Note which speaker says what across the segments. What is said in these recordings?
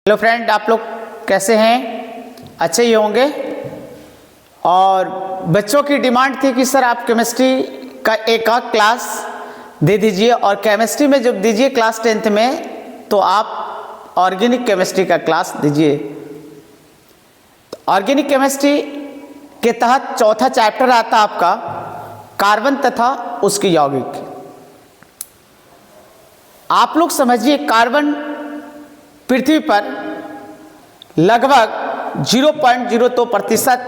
Speaker 1: Hello friend, आप लोग कैसे हैं? अच्छे ही होंगे। और बच्चों की डिमांड थी कि सर आप केमिस्ट्री का एक आध क्लास दे दीजिए, और केमिस्ट्री में जब दीजिए क्लास 10th में तो आप ऑर्गेनिक केमिस्ट्री का क्लास दीजिए। ऑर्गेनिक केमिस्ट्री के तहत चौथा चैप्टर आता आपका कार्बन तथा उसकी यौगिक। आप लोग समझिए, कार्बन पृथ्वी पर लगभग 0.02%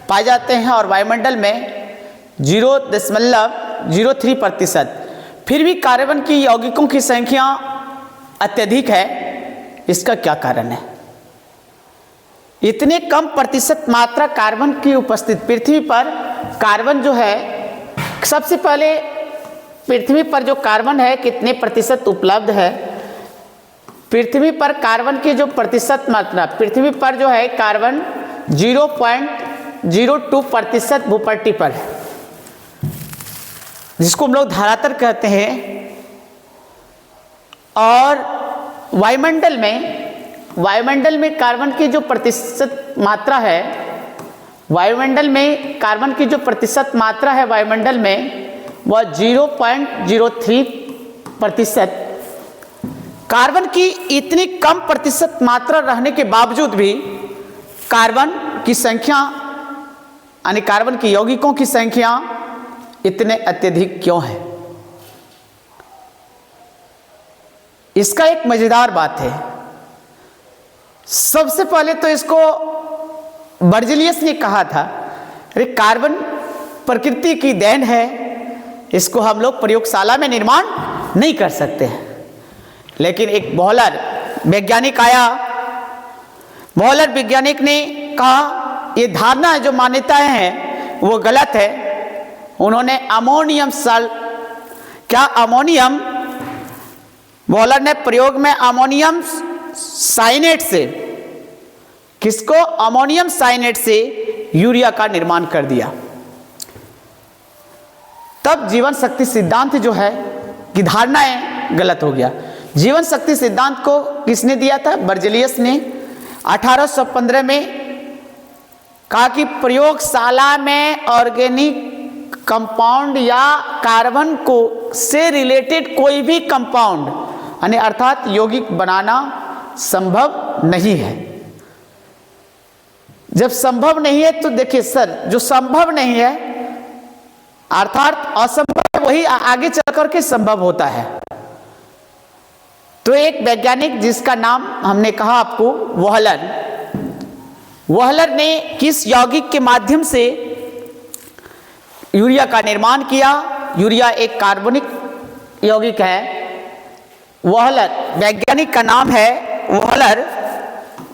Speaker 1: पाए जाते हैं और वायुमंडल में 0.03%। फिर भी कार्बन की यौगिकों की संख्या अत्यधिक है। इसका क्या कारण है? इतने कम प्रतिशत मात्रा कार्बन की उपस्थित पृथ्वी पर। कार्बन जो है, सबसे पहले पृथ्वी पर जो कार्बन है कितने प्रतिशत उपलब्ध है? पृथ्वी पर कार्बन की जो प्रतिशत मात्रा, पृथ्वी पर जो है कार्बन 0.02% भूपट्टी पर है, जिसको हम लोग धरातल कहते हैं। और वायुमंडल में कार्बन की जो प्रतिशत मात्रा है, वायुमंडल में कार्बन की जो प्रतिशत मात्रा है वायुमंडल में, वह 0.03%। कार्बन की इतनी कम प्रतिशत मात्रा रहने के बावजूद भी कार्बन की संख्या यानी कार्बन की यौगिकों की संख्या इतने अत्यधिक क्यों है? इसका एक मजेदार बात है। सबसे पहले तो इसको बर्जेलियस ने कहा था, अरे कार्बन प्रकृति की देन है, इसको हम लोग प्रयोगशाला में निर्माण नहीं कर सकते हैं। लेकिन एक बॉयलर वैज्ञानिक आया। बॉयलर वैज्ञानिक ने कहा ये धारणा है, जो मान्यताएं हैं वो गलत है। उन्होंने अमोनियम बॉयलर ने प्रयोग में अमोनियम साइनेट से, किसको? अमोनियम साइनेट से यूरिया का निर्माण कर दिया। तब जीवन शक्ति सिद्धांत जो है कि धारणाएं गलत हो गया। जीवन शक्ति सिद्धांत को किसने दिया था? बर्जेलियस ने 1815 में कहा कि प्रयोगशाला में ऑर्गेनिक कंपाउंड या कार्बन को से रिलेटेड कोई भी कंपाउंड यानी अर्थात यौगिक बनाना संभव नहीं है। जब संभव नहीं है तो देखिए सर, जो संभव नहीं है अर्थात असंभव, वही आगे चल करके संभव होता है। तो एक वैज्ञानिक जिसका नाम हमने कहा आपको वॉहलर ने किस यौगिक के माध्यम से यूरिया का निर्माण किया? यूरिया एक कार्बनिक यौगिक है। वॉहलर वैज्ञानिक का नाम है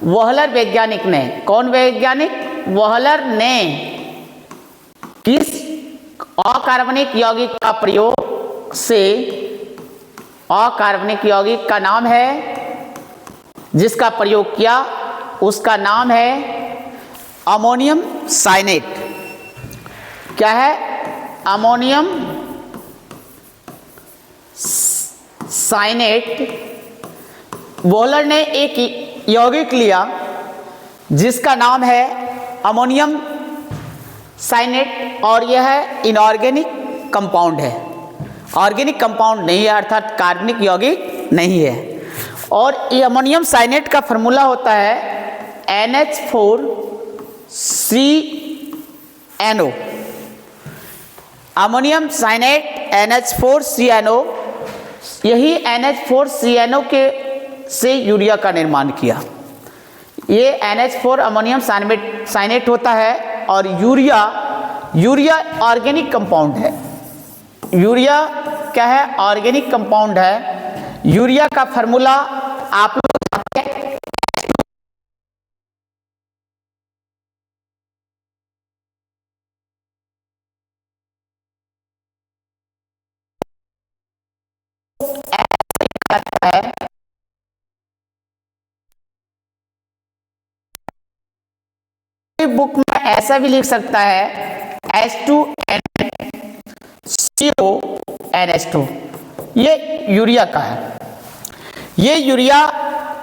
Speaker 1: वॉहलर वैज्ञानिक ने, कौन वैज्ञानिक? वॉहलर ने किस अकार्बनिक यौगिक का प्रयोग से, अकार्बनिक यौगिक का नाम है जिसका प्रयोग किया, उसका नाम है अमोनियम साइनेट। क्या है? अमोनियम साइनेट। वॉहलर ने एक यौगिक लिया जिसका नाम है अमोनियम साइनेट, और यह इनऑर्गेनिक कंपाउंड है, ऑर्गेनिक कंपाउंड नहीं है, अर्थात कार्बनिक यौगिक नहीं है। और ये अमोनियम साइनेट का फॉर्मूला होता है NH4CNO। अमोनियम साइनेट NH4CNO, यही NH4CNO के से यूरिया का निर्माण किया। ये NH4 अमोनियम साइनेट होता है, और यूरिया ऑर्गेनिक कंपाउंड है। यूरिया क्या है? ऑर्गेनिक कंपाउंड है। यूरिया का फॉर्मूला आप लोग है, बुक में ऐसा भी लिख सकता है H2NH2। ये यूरिया का है। ये यूरिया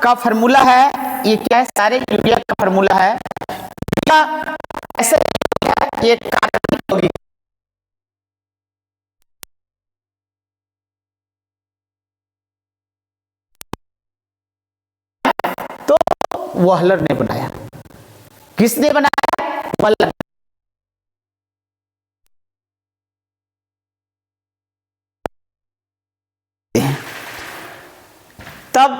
Speaker 1: का फॉर्मूला है ये क्या है, सारे यूरिया का फॉर्मूला है। ऐसे ये कार्बनिक यौगिक, तो वहलर ने बनाया। किसने बनाया? वहलर। तब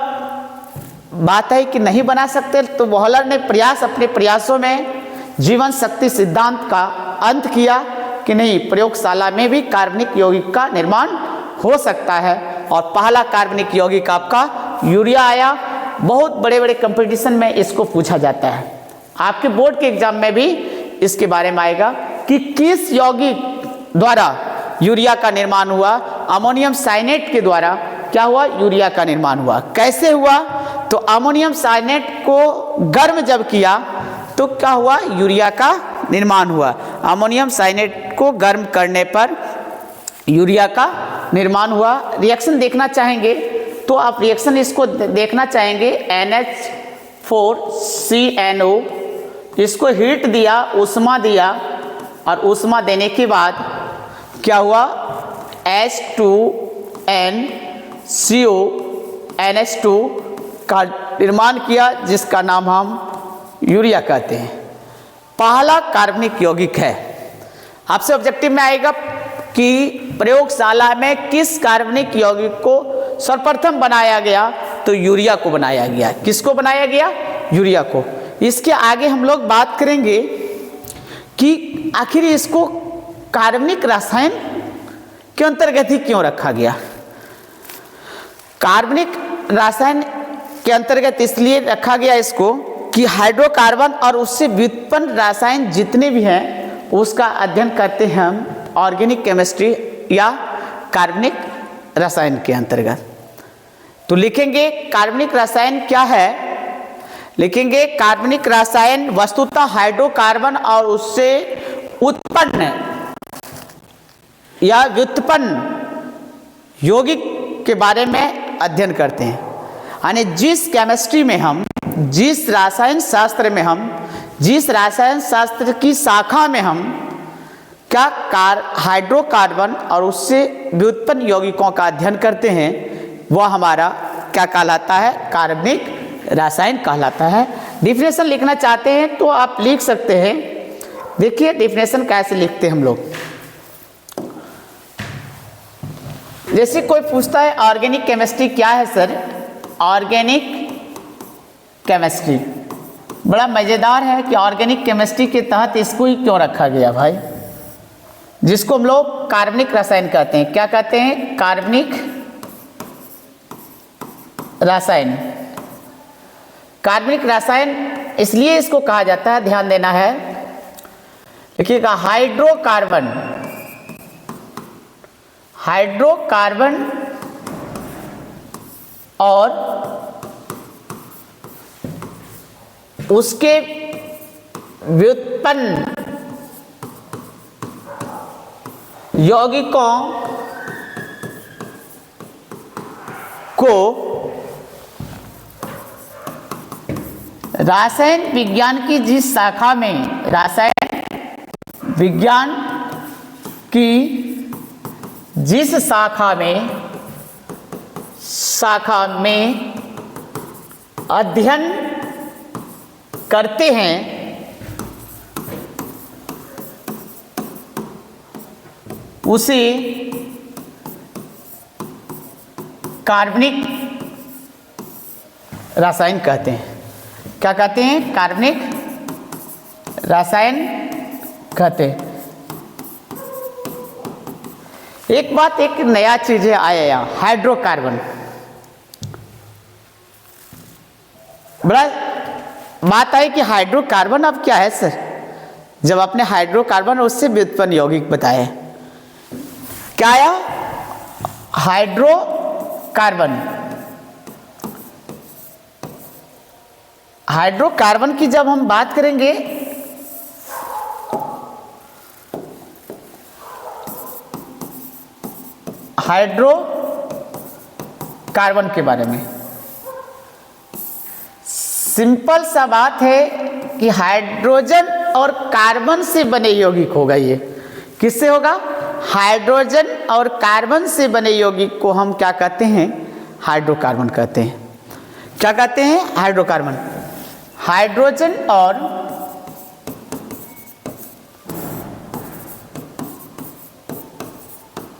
Speaker 1: बात है कि नहीं बना सकते, तो वहलर ने अपने प्रयासों में जीवन शक्ति सिद्धांत का अंत किया कि नहीं, प्रयोगशाला में भी कार्बनिक यौगिक का निर्माण हो सकता है। और पहला कार्बनिक यौगिक आपका यूरिया आया। बहुत बड़े बड़े कंपटीशन में इसको पूछा जाता है, आपके बोर्ड के एग्जाम में भी इसके बारे में आएगा कि किस यौगिक द्वारा यूरिया का निर्माण हुआ। अमोनियम साइनेट के द्वारा क्या हुआ? यूरिया का निर्माण हुआ। कैसे हुआ? तो अमोनियम साइनेट को गर्म जब किया तो क्या हुआ? यूरिया का निर्माण हुआ। अमोनियम साइनेट को गर्म करने पर यूरिया का निर्माण हुआ। रिएक्शन देखना चाहेंगे तो आप रिएक्शन इसको देखना चाहेंगे, NH4CNO, इसको हीट दिया, उष्मा दिया, और उष्मा देने के बाद क्या हुआ? H2NCO NH2 का निर्माण किया, जिसका नाम हम यूरिया कहते हैं। पहला कार्बनिक यौगिक है। आपसे ऑब्जेक्टिव में आएगा कि प्रयोगशाला में किस कार्बनिक यौगिक को सर्वप्रथम बनाया गया? तो यूरिया को बनाया गया। किसको बनाया गया? यूरिया को। इसके आगे हम लोग बात करेंगे कि आखिर इसको कार्बनिक रसायन के अंतर्गत ही क्यों रखा गया। कार्बनिक रसायन के अंतर्गत इसलिए रखा गया इसको कि हाइड्रोकार्बन और उससे व्युत्पन्न रसायन जितने भी हैं उसका अध्ययन करते हैं हम ऑर्गेनिक केमिस्ट्री या कार्बनिक रसायन के अंतर्गत। तो लिखेंगे कार्बनिक रसायन क्या है? लिखेंगे कार्बनिक रसायन वस्तुतः हाइड्रोकार्बन और उससे उत्पन्न या व्युत्पन्न यौगिक के बारे में अध्ययन करते हैं। यानी जिस केमिस्ट्री में हम, जिस रसायन शास्त्र में हम, जिस रसायन शास्त्र की शाखा में हम क्या हाइड्रोकार्बन और उससे व्युत्पन्न यौगिकों का अध्ययन करते हैं, वह हमारा क्या कहलाता है? कार्बनिक रसायन कहलाता है। डिफिनेशन लिखना चाहते हैं तो आप लिख सकते हैं। देखिए डिफिनेशन कैसे लिखते हैं हम लोग। जैसे कोई पूछता है ऑर्गेनिक केमिस्ट्री क्या है सर? ऑर्गेनिक केमिस्ट्री बड़ा मज़ेदार है कि ऑर्गेनिक केमिस्ट्री के तहत इसको ही क्यों रखा गया भाई, जिसको हम लोग कार्बनिक रसायन कहते हैं। क्या कहते हैं? कार्बनिक रसायन। कार्बनिक रसायन इसलिए इसको कहा जाता है, ध्यान देना है, देखिएगा, हाइड्रोकार्बन, हाइड्रोकार्बन और उसके व्युत्पन्न यौगिकों को रसायन विज्ञान की जिस शाखा में, रसायन विज्ञान की जिस शाखा में अध्ययन करते हैं उसे कार्बनिक रसायन कहते हैं। क्या कहते हैं? कार्बनिक रसायन कहते हैं। एक बात, एक नया चीज है आया यहाँ, हाइड्रोकार्बन। बड़ा बात आई कि हाइड्रोकार्बन अब क्या है सर, जब आपने हाइड्रोकार्बन और उससे व्युत्पन्न यौगिक बताए, क्या आया? हाइड्रोकार्बन। हाइड्रोकार्बन की जब हम बात करेंगे हाइड्रोकार्बन के बारे में, सिंपल सा बात है कि हाइड्रोजन और कार्बन से बने यौगिक होगा। ये किससे होगा? हाइड्रोजन और कार्बन से बने यौगिक को हम क्या कहते हैं? हाइड्रोकार्बन कहते हैं। क्या कहते हैं? हाइड्रोकार्बन। हाइड्रोजन और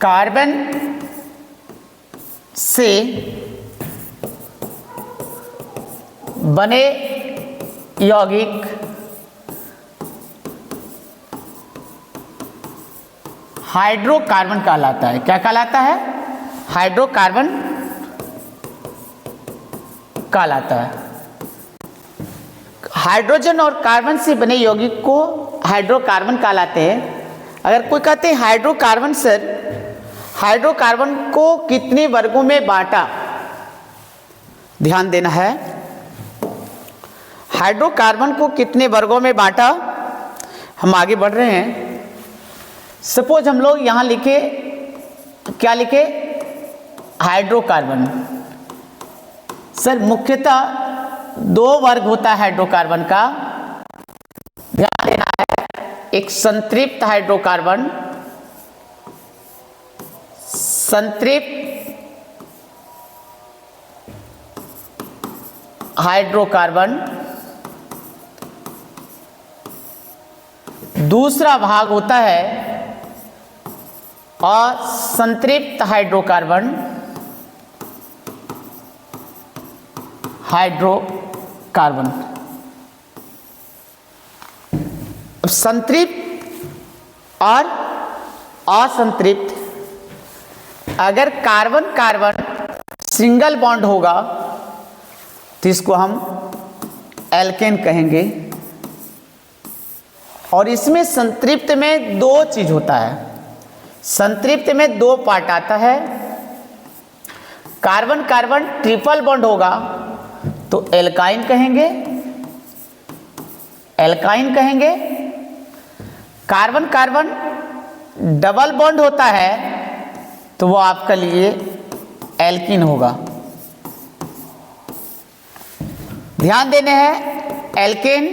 Speaker 1: कार्बन से बने यौगिक हाइड्रोकार्बन कहलाता है। क्या कहलाता है? हाइड्रोकार्बन कहलाता है। हाइड्रोजन और कार्बन से बने यौगिक को हाइड्रोकार्बन कहलाते हैं। अगर कोई कहते हैं हाइड्रोकार्बन सर, हाइड्रोकार्बन को कितने वर्गों में बांटा? ध्यान देना है, हाइड्रोकार्बन को कितने वर्गों में बांटा? हम आगे बढ़ रहे हैं। सपोज हम लोग यहां लिखे, क्या लिखे? हाइड्रोकार्बन। सर मुख्यतः दो वर्ग होता है हाइड्रोकार्बन का, ध्यान देना है। एक संतृप्त हाइड्रोकार्बन, संतृप्त हाइड्रोकार्बन, दूसरा भाग होता है असंतृप्त हाइड्रोकार्बन, हाइड्रोकार्बन। अब संतृप्त और असंतृप्त, अगर कार्बन कार्बन सिंगल बॉन्ड होगा तो इसको हम एल्केन कहेंगे। और इसमें संतृप्त में दो चीज होता है। संतृप्त में दो पार्ट आता है। कार्बन कार्बन ट्रिपल बॉन्ड होगा तो एल्काइन कहेंगे, एल्काइन कहेंगे। कार्बन कार्बन डबल बॉन्ड होता है तो वो आपका लिए एल्कीन होगा। ध्यान देने हैं, alkane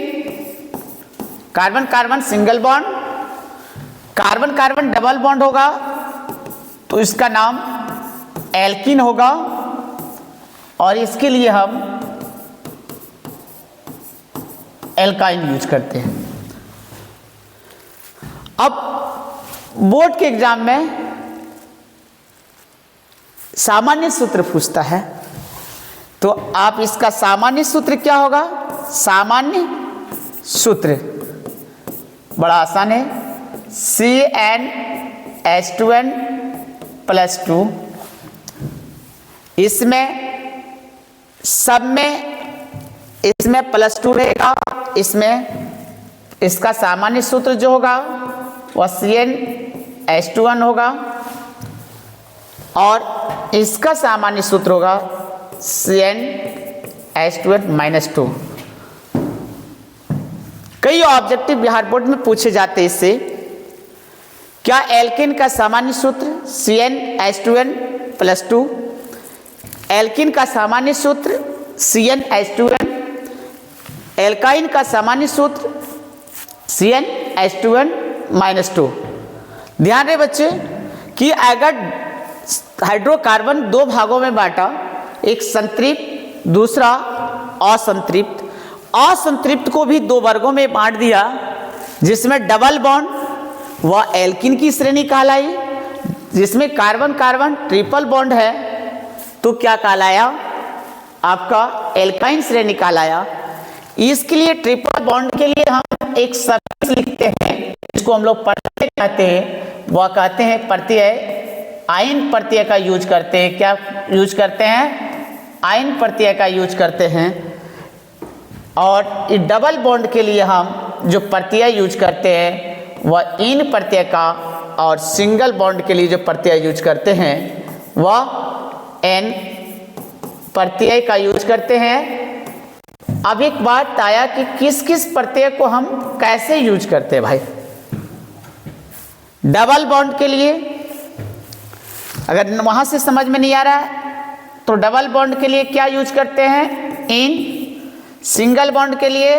Speaker 1: carbon carbon single bond, carbon carbon double bond होगा तो इसका नाम एल्कीन होगा। और इसके लिए हम एल्काइन यूज करते हैं। अब बोर्ड के एग्जाम में सामान्य सूत्र पूछता है तो आप इसका सामान्य सूत्र क्या होगा? सामान्य सूत्र बड़ा आसान है, CnH2n+2। इसमें सब में इसमें +2 रहेगा। इसमें इसका सामान्य सूत्र जो होगा वह CnH2n होगा और इसका सामान्य सूत्र होगा CnH2n-2। कई ऑब्जेक्टिव बिहार बोर्ड में पूछे जाते हैं इससे। क्या एल्केन का सामान्य सूत्र CnH2n+2, एल्कीन का सामान्य सूत्र CnH2n, एल्काइन का सामान्य सूत्र CnH2n-2। ध्यान रहे बच्चे कि अगर हाइड्रोकार्बन दो भागों में बांटा, एक संतृप्त दूसरा असंतृप्त, असंतृप्त को भी दो वर्गों में बांट दिया जिसमें डबल बॉन्ड वह एल्कीन की श्रेणी कहलाई, जिसमें कार्बन कार्बन ट्रिपल बॉन्ड है तो क्या कहलाया? आपका एल्काइन श्रेणी कहलाया। इसके लिए ट्रिपल बॉन्ड के लिए हम एक सफिक्स लिखते हैं जिसको हम लोग प्रत्यय कहते हैं। वह कहते हैं प्रत्यय, आयन प्रत्यय का यूज करते हैं। क्या यूज करते हैं? आयन प्रत्यय का यूज करते हैं। और इस डबल बॉन्ड के लिए हम जो प्रत्यय यूज करते हैं वह इन प्रत्यय का, और सिंगल बॉन्ड के लिए जो प्रत्यय यूज करते हैं वह एन प्रत्यय का यूज करते हैं। अब एक बात आया कि किस किस प्रत्यय को हम कैसे यूज करते हैं भाई। डबल बॉन्ड के लिए अगर वहां से समझ में नहीं आ रहा है तो डबल बॉन्ड के लिए क्या यूज करते हैं? इन। सिंगल बॉन्ड के लिए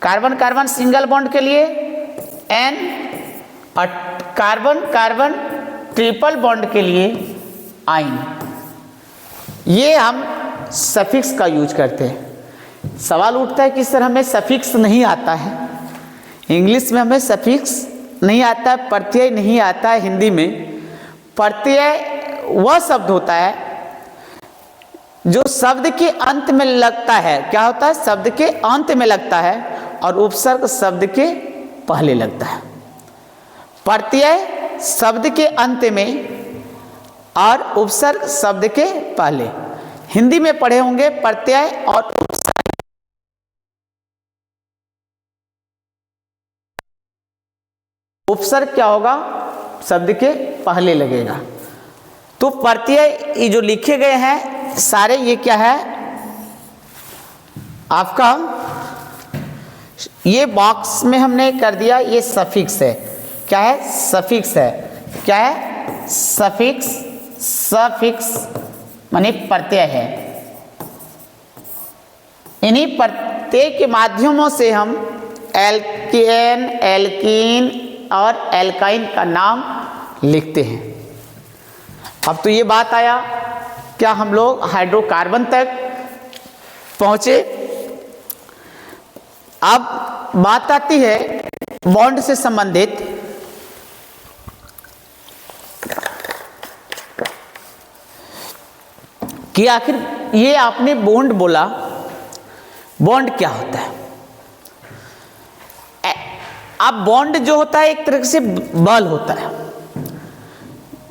Speaker 1: कार्बन कार्बन सिंगल बॉन्ड के लिए N, और कार्बन कार्बन ट्रिपल बॉन्ड के लिए आइन। ये हम सफिक्स का यूज करते हैं। सवाल उठता है कि सर हमें सफिक्स नहीं आता है, इंग्लिश में हमें सफिक्स नहीं आता है, प्रत्यय नहीं आता है। हिंदी में प्रत्यय वह शब्द होता है जो शब्द के अंत में लगता है। क्या होता है? शब्द के अंत में लगता है और उपसर्ग शब्द के पहले लगता है। प्रत्यय शब्द के अंत में और उपसर्ग शब्द के पहले। हिंदी में पढ़े होंगे प्रत्यय और उपसर्ग। उपसर्ग क्या होगा? शब्द के पहले लगेगा। तो प्रत्यय ये जो लिखे गए हैं सारे, ये क्या है आपका, ये बॉक्स में हमने कर दिया, ये सफिक्स है। क्या है? सफिक्स है। क्या है? सफिक्स। सफिक्स माने प्रत्यय है। इन्हीं प्रत्यय के माध्यमों से हम एल्केन, एल्कीन और एल्काइन का नाम लिखते हैं। अब तो ये बात आया, क्या हम लोग हाइड्रोकार्बन तक पहुंचे? अब बात आती है बॉन्ड से संबंधित। कि आखिर ये आपने बॉन्ड बोला, बॉन्ड क्या होता है? अब बॉन्ड जो होता है एक तरह से बल होता है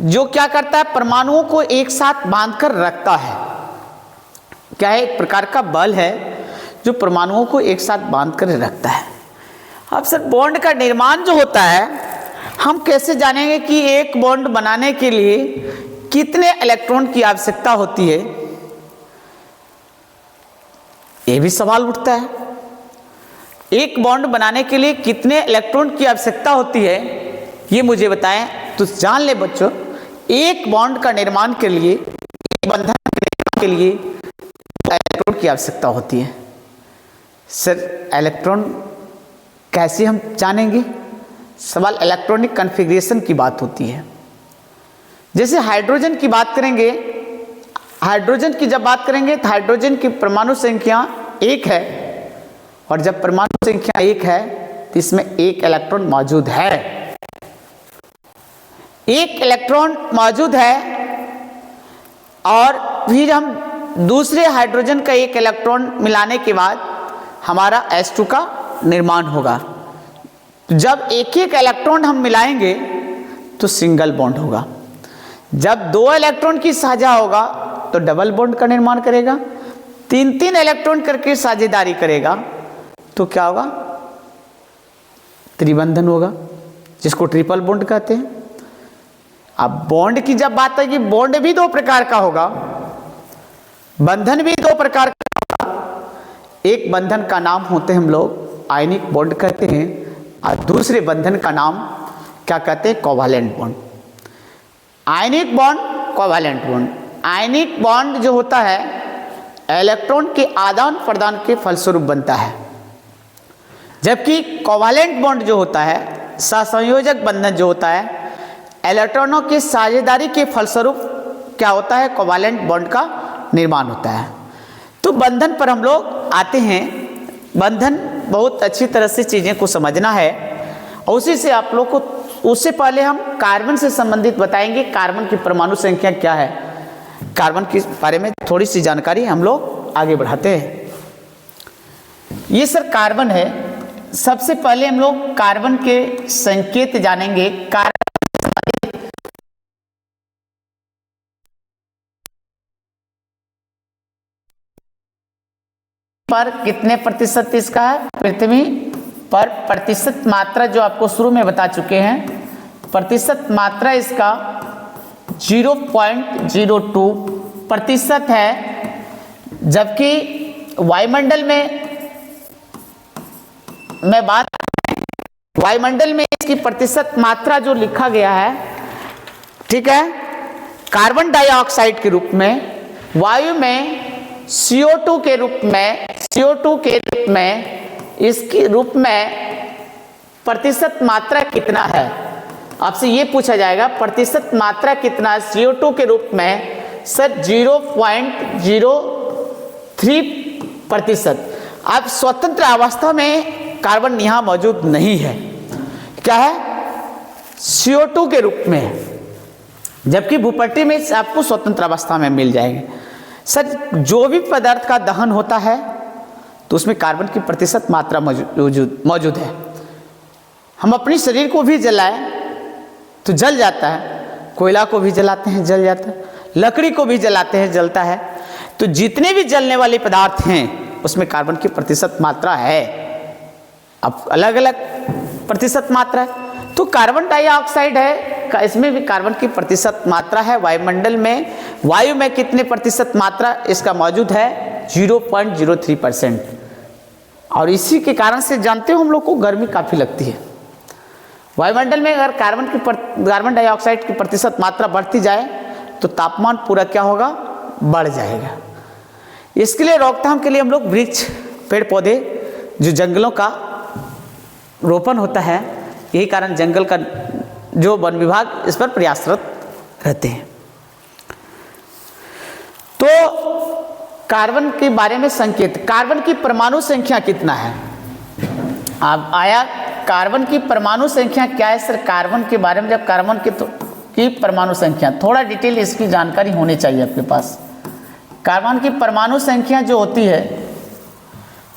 Speaker 1: जो क्या करता है? परमाणुओं को एक साथ बांधकर रखता है। क्या है? एक प्रकार का बल है जो परमाणुओं को एक साथ बांधकर रखता है। अब सर बॉन्ड का निर्माण जो होता है, हम कैसे जानेंगे कि एक बॉन्ड बनाने के लिए कितने इलेक्ट्रॉन की आवश्यकता होती है? ये भी सवाल उठता है। एक बॉन्ड बनाने के लिए कितने इलेक्ट्रॉन की आवश्यकता होती है, ये मुझे बताएं। तो जान ले बच्चों, एक बॉन्ड का निर्माण के लिए, एक बंधन के निर्माण के लिए इलेक्ट्रॉन की आवश्यकता होती है। सर इलेक्ट्रॉन कैसे हम जानेंगे? सवाल इलेक्ट्रॉनिक कॉन्फ़िगरेशन की बात होती है। जैसे हाइड्रोजन की बात करेंगे, हाइड्रोजन की जब बात करेंगे तो हाइड्रोजन की परमाणु संख्या 1 है, और जब परमाणु संख्या 1 है तो इसमें एक इलेक्ट्रॉन मौजूद है। एक इलेक्ट्रॉन मौजूद है और फिर हम दूसरे हाइड्रोजन का एक इलेक्ट्रॉन मिलाने के बाद हमारा H2 का निर्माण होगा। जब एक एक इलेक्ट्रॉन हम मिलाएंगे तो सिंगल बॉन्ड होगा। जब 2 इलेक्ट्रॉन की साझा होगा तो डबल बॉन्ड का निर्माण करेगा। 3-3 इलेक्ट्रॉन करके साझेदारी करेगा तो क्या होगा? त्रिबंधन होगा, जिसको ट्रिपल बॉन्ड कहते हैं। अब बॉन्ड की जब बात आएगी, बॉन्ड भी 2 प्रकार का होगा, बंधन भी 2 प्रकार का होगा। एक बंधन का नाम होते हैं हम लोग आयनिक बॉन्ड कहते हैं, और दूसरे बंधन का नाम क्या कहते हैं? Covalent bond. Ionic bond, covalent bond. Ionic bond जो होता है इलेक्ट्रॉन के आदान प्रदान के फलस्वरूप बनता है, जबकि कोवैलेंट बॉन्ड जो होता है, सहसंयोजक बंधन जो होता है, इलेक्ट्रॉनों की साझेदारी के फलस्वरूप क्या होता है? कोवैलेंट बॉन्ड का निर्माण होता है। तो बंधन पर हम लोग आते हैं। बंधन बहुत अच्छी तरह से चीज़ें को समझना है, और उसी से आप लोग को, उससे पहले हम कार्बन से संबंधित बताएंगे। कार्बन की परमाणु संख्या क्या है, कार्बन के बारे में थोड़ी सी जानकारी हम लोग आगे बढ़ाते हैं। ये सर कार्बन है। सबसे पहले हम लोग कार्बन के संकेत जानेंगे। कार्बन पर कितने प्रतिशत इसका है? पृथ्वी पर प्रतिशत मात्रा जो आपको शुरू में बता चुके हैं, प्रतिशत मात्रा इसका 0.02 प्रतिशत है। जबकि वायुमंडल में वायुमंडल में इसकी प्रतिशत मात्रा जो लिखा गया है, ठीक है, कार्बन डाइऑक्साइड के रूप में वायु में CO2 के रूप में, CO2 के रूप में, इसके रूप में प्रतिशत मात्रा कितना है? आपसे ये पूछा जाएगा प्रतिशत मात्रा कितना है CO2 के रूप में। सर 0.03%। अब स्वतंत्र अवस्था में कार्बन यहाँ मौजूद नहीं है, क्या है? CO2 के रूप में, जबकि भूपट्टी में आपको स्वतंत्र अवस्था में मिल जाएंगे। सर जो भी पदार्थ का दहन होता है तो उसमें कार्बन की प्रतिशत मात्रा मौजूद है। हम अपने शरीर को भी जलाएं तो जल जाता है, कोयला को भी जलाते हैं जल जाता है, लकड़ी को भी जलाते हैं जलता है। तो जितने भी जलने वाले पदार्थ हैं उसमें कार्बन की प्रतिशत मात्रा है। अब अलग अलग प्रतिशत मात्रा है। तो कार्बन डाइऑक्साइड है, इसमें भी कार्बन की प्रतिशत मात्रा है। वायुमंडल में, वायु में कितने प्रतिशत मात्रा इसका मौजूद है? 0.03%। और इसी के कारण से जानते हो हम लोग को गर्मी काफ़ी लगती है। वायुमंडल में अगर कार्बन डाइऑक्साइड की प्रतिशत मात्रा बढ़ती जाए तो तापमान पूरा क्या होगा? बढ़ जाएगा। इसके लिए रोकथाम के लिए हम लोग वृक्ष, पेड़ पौधे, जो जंगलों का रोपण होता है, यही कारण जंगल का जो वन विभाग इस पर प्रयासरत रहते हैं। तो कार्बन के बारे में संकेत, कार्बन की परमाणु संख्या कितना है? अब आया कार्बन की परमाणु संख्या क्या है? सर कार्बन के बारे में, जब कार्बन की परमाणु संख्या, थोड़ा डिटेल इसकी जानकारी होनी चाहिए आपके पास। कार्बन की परमाणु संख्या जो होती है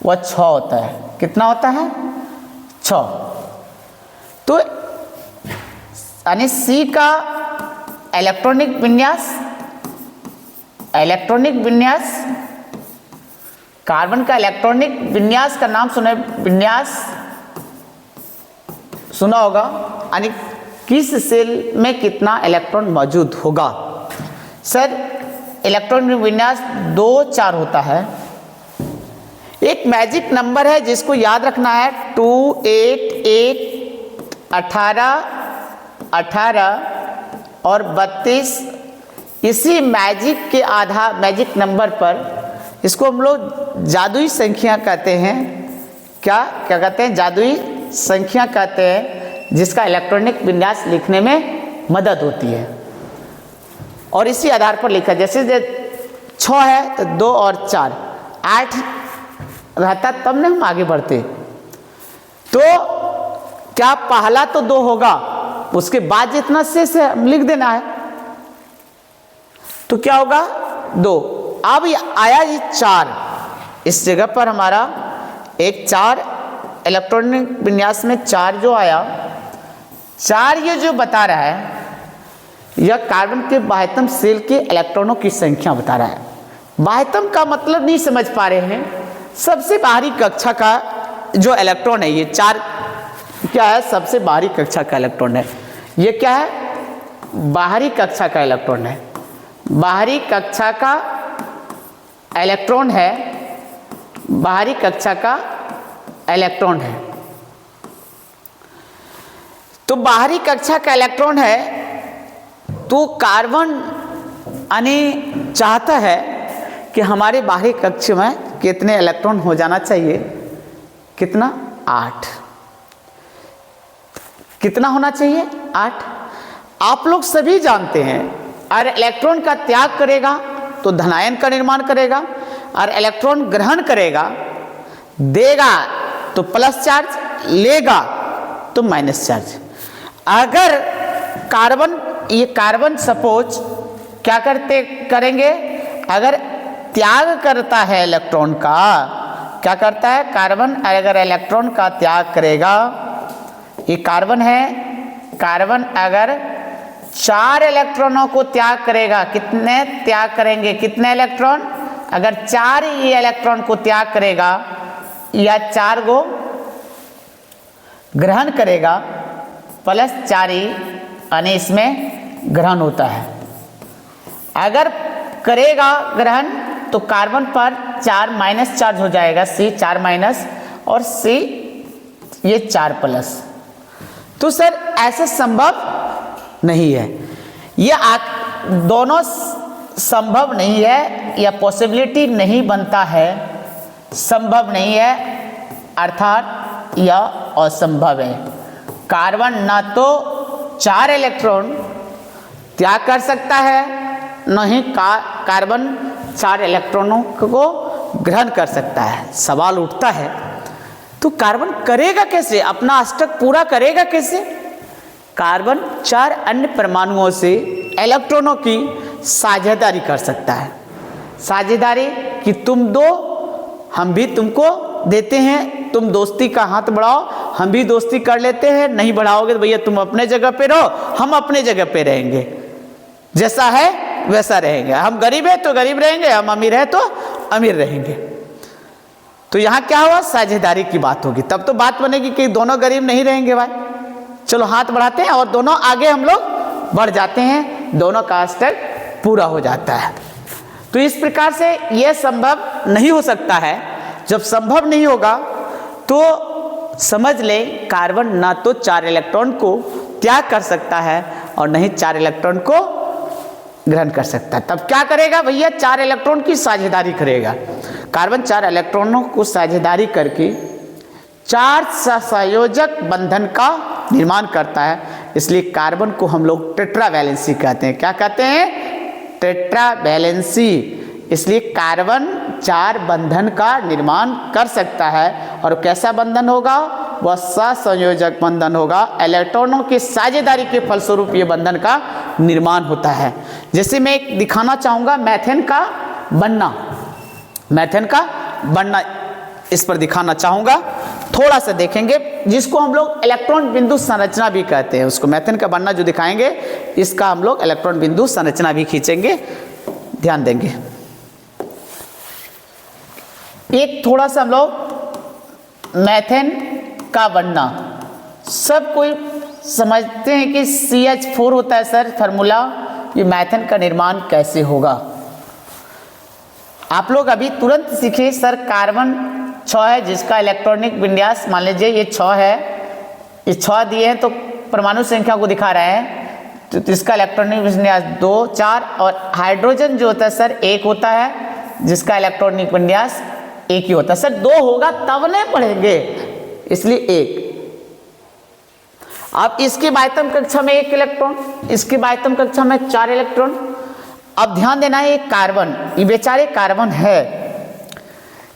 Speaker 1: वह 6 होता है। कितना होता है? 6। तो यानी C का इलेक्ट्रॉनिक विन्यास, कार्बन का इलेक्ट्रॉनिक विन्यास का नाम सुना होगा, यानी किस सेल में कितना इलेक्ट्रॉन मौजूद होगा। सर इलेक्ट्रॉनिक विन्यास 2, 4 होता है। एक मैजिक नंबर है जिसको याद रखना है, 2, 8, 8, 18, 18 और 32। इसी मैजिक नंबर पर, इसको हम लोग जादुई संख्या कहते हैं। क्या कहते हैं? जादुई संख्या कहते हैं, जिसका इलेक्ट्रॉनिक विन्यास लिखने में मदद होती है। और इसी आधार पर लिखा, जैसे 6 है तो 2 और 4, 8 रहता तब न हम आगे बढ़ते। तो क्या पहला तो 2 होगा, उसके बाद जितना शेष है हम लिख देना है, तो क्या होगा? 2। अब आया ये 4, इस जगह पर हमारा एक 4 इलेक्ट्रॉनिक विन्यास में 4 जो आया, 4 ये जो बता रहा है, यह कार्बन के बाह्यतम शेल के इलेक्ट्रॉनों की संख्या बता रहा है। बाह्यतम का मतलब नहीं समझ पा रहे हैं। सबसे बाहरी कक्षा का जो इलेक्ट्रॉन है, ये 4 क्या है? सबसे बाहरी कक्षा का इलेक्ट्रॉन है। ये क्या है? बाहरी कक्षा का इलेक्ट्रॉन है। बाहरी कक्षा का इलेक्ट्रॉन है, बाहरी कक्षा का इलेक्ट्रॉन है। तो बाहरी कक्षा का इलेक्ट्रॉन है, तो कार्बन चाहता है कि हमारे बाहरी कक्षा में कितने इलेक्ट्रॉन हो जाना चाहिए? कितना? 8। कितना होना चाहिए? 8। आप लोग सभी जानते हैं, और इलेक्ट्रॉन का त्याग करेगा तो धनायन का निर्माण करेगा, और इलेक्ट्रॉन ग्रहण करेगा, देगा तो प्लस चार्ज, लेगा तो माइनस चार्ज। अगर कार्बन सपोज क्या करेंगे? अगर त्याग करता है इलेक्ट्रॉन का, क्या करता है? कार्बन अगर इलेक्ट्रॉन का त्याग करेगा, ये कार्बन है, कार्बन अगर 4 इलेक्ट्रॉनों को त्याग करेगा, कितने त्याग करेंगे? कितने इलेक्ट्रॉन? अगर 4 ये इलेक्ट्रॉन को त्याग करेगा या 4 को ग्रहण करेगा, प्लस 4 यानी इसमें ग्रहण होता है। अगर करेगा ग्रहण तो कार्बन पर 4 माइनस चार्ज हो जाएगा, C 4 माइनस और C ये 4 प्लस। तो सर ऐसे संभव नहीं है, ये दोनों संभव नहीं है। या पॉसिबिलिटी नहीं बनता है, संभव नहीं है, अर्थात यह असंभव है। कार्बन ना तो 4 इलेक्ट्रॉन त्याग कर सकता है, न ही कार्बन 4 इलेक्ट्रॉनों को ग्रहण कर सकता है। सवाल उठता है तो कार्बन करेगा कैसे, अपना अष्टक पूरा करेगा कैसे? कार्बन 4 अन्य परमाणुओं से इलेक्ट्रॉनों की साझेदारी कर सकता है। साझेदारी कि तुम दो, हम भी तुमको देते हैं, तुम दोस्ती का हाथ बढ़ाओ, हम भी दोस्ती कर लेते हैं, नहीं बढ़ाओगे तो भैया तुम अपने जगह पे रहो, हम अपने जगह पे रहेंगे, जैसा है वैसा रहेंगे। हम गरीब है तो गरीब रहेंगे, हम अमीर है तो अमीर रहेंगे। तो यहाँ क्या हुआ, साझेदारी की बात होगी, तब तो बात बनेगी कि दोनों गरीब नहीं रहेंगे भाई, चलो हाथ बढ़ाते हैं और दोनों आगे हम लोग बढ़ जाते हैं, दोनों का अष्टक पूरा हो जाता है। तो इस प्रकार से यह संभव नहीं हो सकता है। जब संभव नहीं होगा तो समझ लें कार्बन ना तो 4 इलेक्ट्रॉन को त्याग कर सकता है और नहीं 4 इलेक्ट्रॉन को ग्रहण कर सकता है। तब क्या करेगा भैया, 4 इलेक्ट्रॉन की साझेदारी करेगा। कार्बन 4 इलेक्ट्रॉनों को साझेदारी करके 4 सहसंयोजक बंधन का निर्माण करता है, इसलिए कार्बन को हम लोग टेट्रावैलेंसी कहते हैं। क्या कहते हैं? टेट्रावैलेंसी। इसलिए कार्बन 4 बंधन का निर्माण कर सकता है। और कैसा बंधन होगा? वह सहसंयोजक बंधन होगा। इलेक्ट्रॉनों की साझेदारी के फलस्वरूप ये बंधन का निर्माण होता है। जैसे मैं एक दिखाना चाहूँगा मैथेन का बनना, मैथेन का बनना इस पर दिखाना चाहूँगा, थोड़ा सा देखेंगे, जिसको हम लोग इलेक्ट्रॉन बिंदु संरचना भी कहते हैं। उसको मैथेन का बनना जो दिखाएंगे, इसका हम लोग इलेक्ट्रॉन बिंदु संरचना भी खींचेंगे, ध्यान देंगे। एक थोड़ा सा हम लोग मैथेन का बनना, सब कोई समझते हैं कि CH4 होता है सर फार्मूला, ये मैथेन का निर्माण कैसे होगा? आप लोग अभी तुरंत सीखे सर, कार्बन 6 है जिसका इलेक्ट्रॉनिक विन्यास मान लीजिए ये 6 है, ये 6 दिए हैं तो परमाणु संख्या को दिखा रहे हैं, तो इसका इलेक्ट्रॉनिक विन्यास 2, 4 और हाइड्रोजन जो होता है सर 1 होता है जिसका इलेक्ट्रॉनिक विन्यास 1 ही होता है। सर 2 होगा तब नहीं पढ़ेंगे, इसलिए 1। अब इसकी बाह्यतम कक्षा में 1 इलेक्ट्रॉन, इसकी बाह्यतम कक्षा में 4 इलेक्ट्रॉन। अब ध्यान देना है, ये कार्बन, ये बेचारे कार्बन है,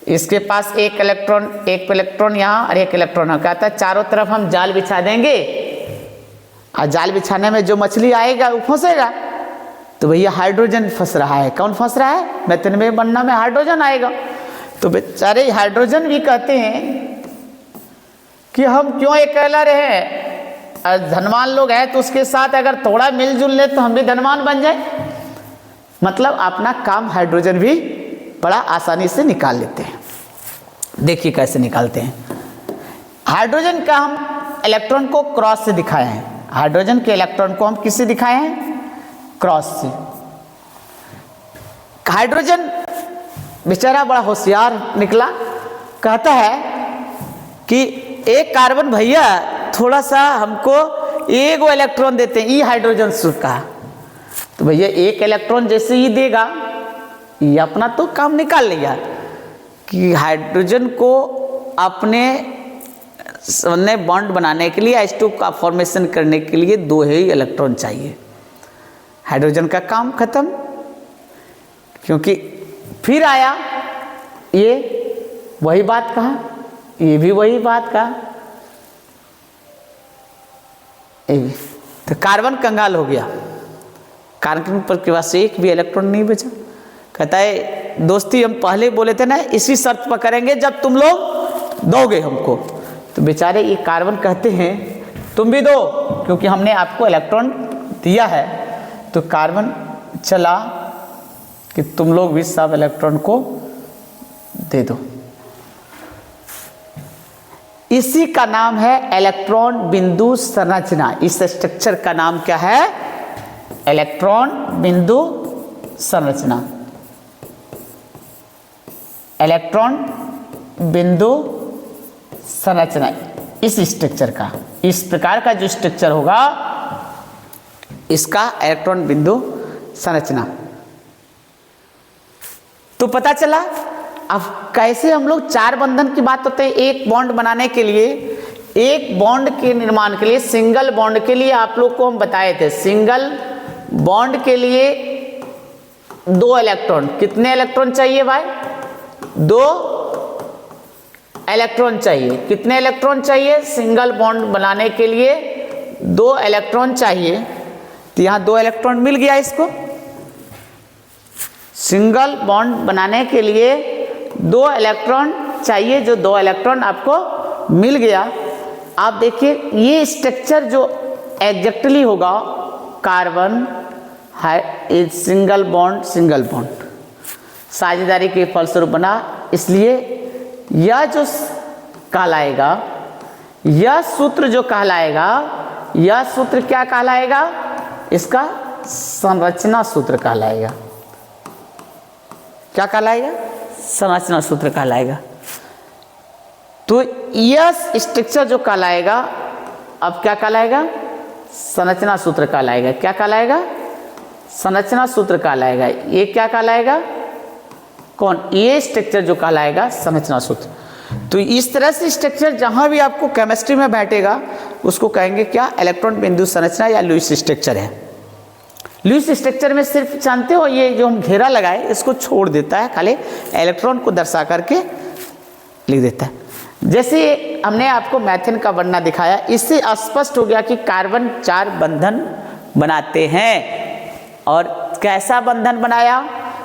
Speaker 1: इसके पास 1 इलेक्ट्रॉन यहाँ और 1 इलेक्ट्रॉन है। कहता है चारों तरफ हम जाल बिछा देंगे और जाल बिछाने में जो मछली आएगा वो फंसेगा। तो भैया हाइड्रोजन फंस रहा है, कौन फंस रहा है? मैथेन में बनना में हाइड्रोजन आएगा। तो बेचारे हाइड्रोजन भी कहते हैं कि हम क्यों अकेला रहे, धनवान लोग हैं तो उसके साथ अगर थोड़ा मिलजुल ले तो हम भी धनवान बन जाए। मतलब अपना काम हाइड्रोजन भी बड़ा आसानी से निकाल लेते हैं। देखिए कैसे निकालते हैं। हाइड्रोजन का हम इलेक्ट्रॉन को क्रॉस से दिखाए हैं, हाइड्रोजन के इलेक्ट्रॉन को हम किससे दिखाए हैं? क्रॉस से। हाइड्रोजन बेचारा बड़ा होशियार निकला, कहता है कि एक कार्बन भैया थोड़ा सा हमको 1 इलेक्ट्रॉन देते हैं, ये हाइड्रोजन सुख का। तो भैया 1 इलेक्ट्रॉन जैसे ही देगा ये अपना तो काम निकाल लिया कि हाइड्रोजन को अपने बॉन्ड बनाने के लिए, H2 का फॉर्मेशन करने के लिए 2 ही इलेक्ट्रॉन चाहिए। हाइड्रोजन का काम खत्म, क्योंकि फिर आया ये वही बात कहा, ये भी वही बात कहा, तो कार्बन कंगाल हो गया। कार्बन पर के पास 1 भी इलेक्ट्रॉन नहीं बचा। कहता है दोस्ती हम पहले बोले थे ना, इसी शर्त पर करेंगे जब तुम लोग दोगे हमको। तो बेचारे ये कार्बन कहते हैं तुम भी दो, क्योंकि हमने आपको इलेक्ट्रॉन दिया है। तो कार्बन चला कि तुम लोग भी सब इलेक्ट्रॉन को दे दो। इसी का नाम है इलेक्ट्रॉन बिंदु संरचना। इस स्ट्रक्चर का नाम क्या है? इलेक्ट्रॉन बिंदु संरचना। इलेक्ट्रॉन बिंदु संरचना इस स्ट्रक्चर का, इस प्रकार का जो स्ट्रक्चर होगा इसका इलेक्ट्रॉन बिंदु संरचना। तो पता चला अब कैसे हम लोग चार बंधन की बात होते हैं। एक बॉन्ड बनाने के लिए, एक बॉन्ड के निर्माण के लिए, सिंगल बॉन्ड के लिए आप लोग को हम बताए थे, सिंगल बॉन्ड के लिए 2 इलेक्ट्रॉन, कितने इलेक्ट्रॉन चाहिए भाई? 2 इलेक्ट्रॉन चाहिए। कितने इलेक्ट्रॉन चाहिए? सिंगल बॉन्ड बनाने के लिए 2 इलेक्ट्रॉन चाहिए। तो यहां 2 इलेक्ट्रॉन मिल गया इसको। सिंगल बॉन्ड बनाने के लिए 2 इलेक्ट्रॉन चाहिए, जो 2 इलेक्ट्रॉन आपको मिल गया। आप देखिए ये स्ट्रक्चर जो एग्जैक्टली होगा, कार्बन है सिंगल बॉन्ड साझेदारी के फलस्वरूप बना, इसलिए यह जो कहलाएगा, यह सूत्र जो कहलाएगा, यह सूत्र क्या कहलाएगा? इसका संरचना सूत्र कहलाएगा। क्या कहलाएगा? संरचना सूत्र कहलाएगा। तो यह स्ट्रक्चर जो कहलाएगा, अब क्या कहलाएगा? संरचना सूत्र कहलाएगा। क्या कहलाएगा? संरचना सूत्र कहलाएगा। ये क्या कहलाएगा? कौन? ये स्ट्रक्चर जो कहलाएगा संरचना सूत्र। तो इस तरह से स्ट्रक्चर जहां भी आपको केमिस्ट्री में बैठेगा उसको कहेंगे क्या? इलेक्ट्रॉन बिंदु संरचना या लुईस स्ट्रक्चर है। लुईस स्ट्रक्चर में सिर्फ जानते हो ये जो हम घेरा लगाए इसको छोड़ देता है, खाली इलेक्ट्रॉन को दर्शा करके लिख देता है। जैसे हमने आपको मैथेन का बनना दिखाया, इससे स्पष्ट हो गया कि कार्बन 4 बंधन बनाते हैं। और कैसा बंधन बनाया?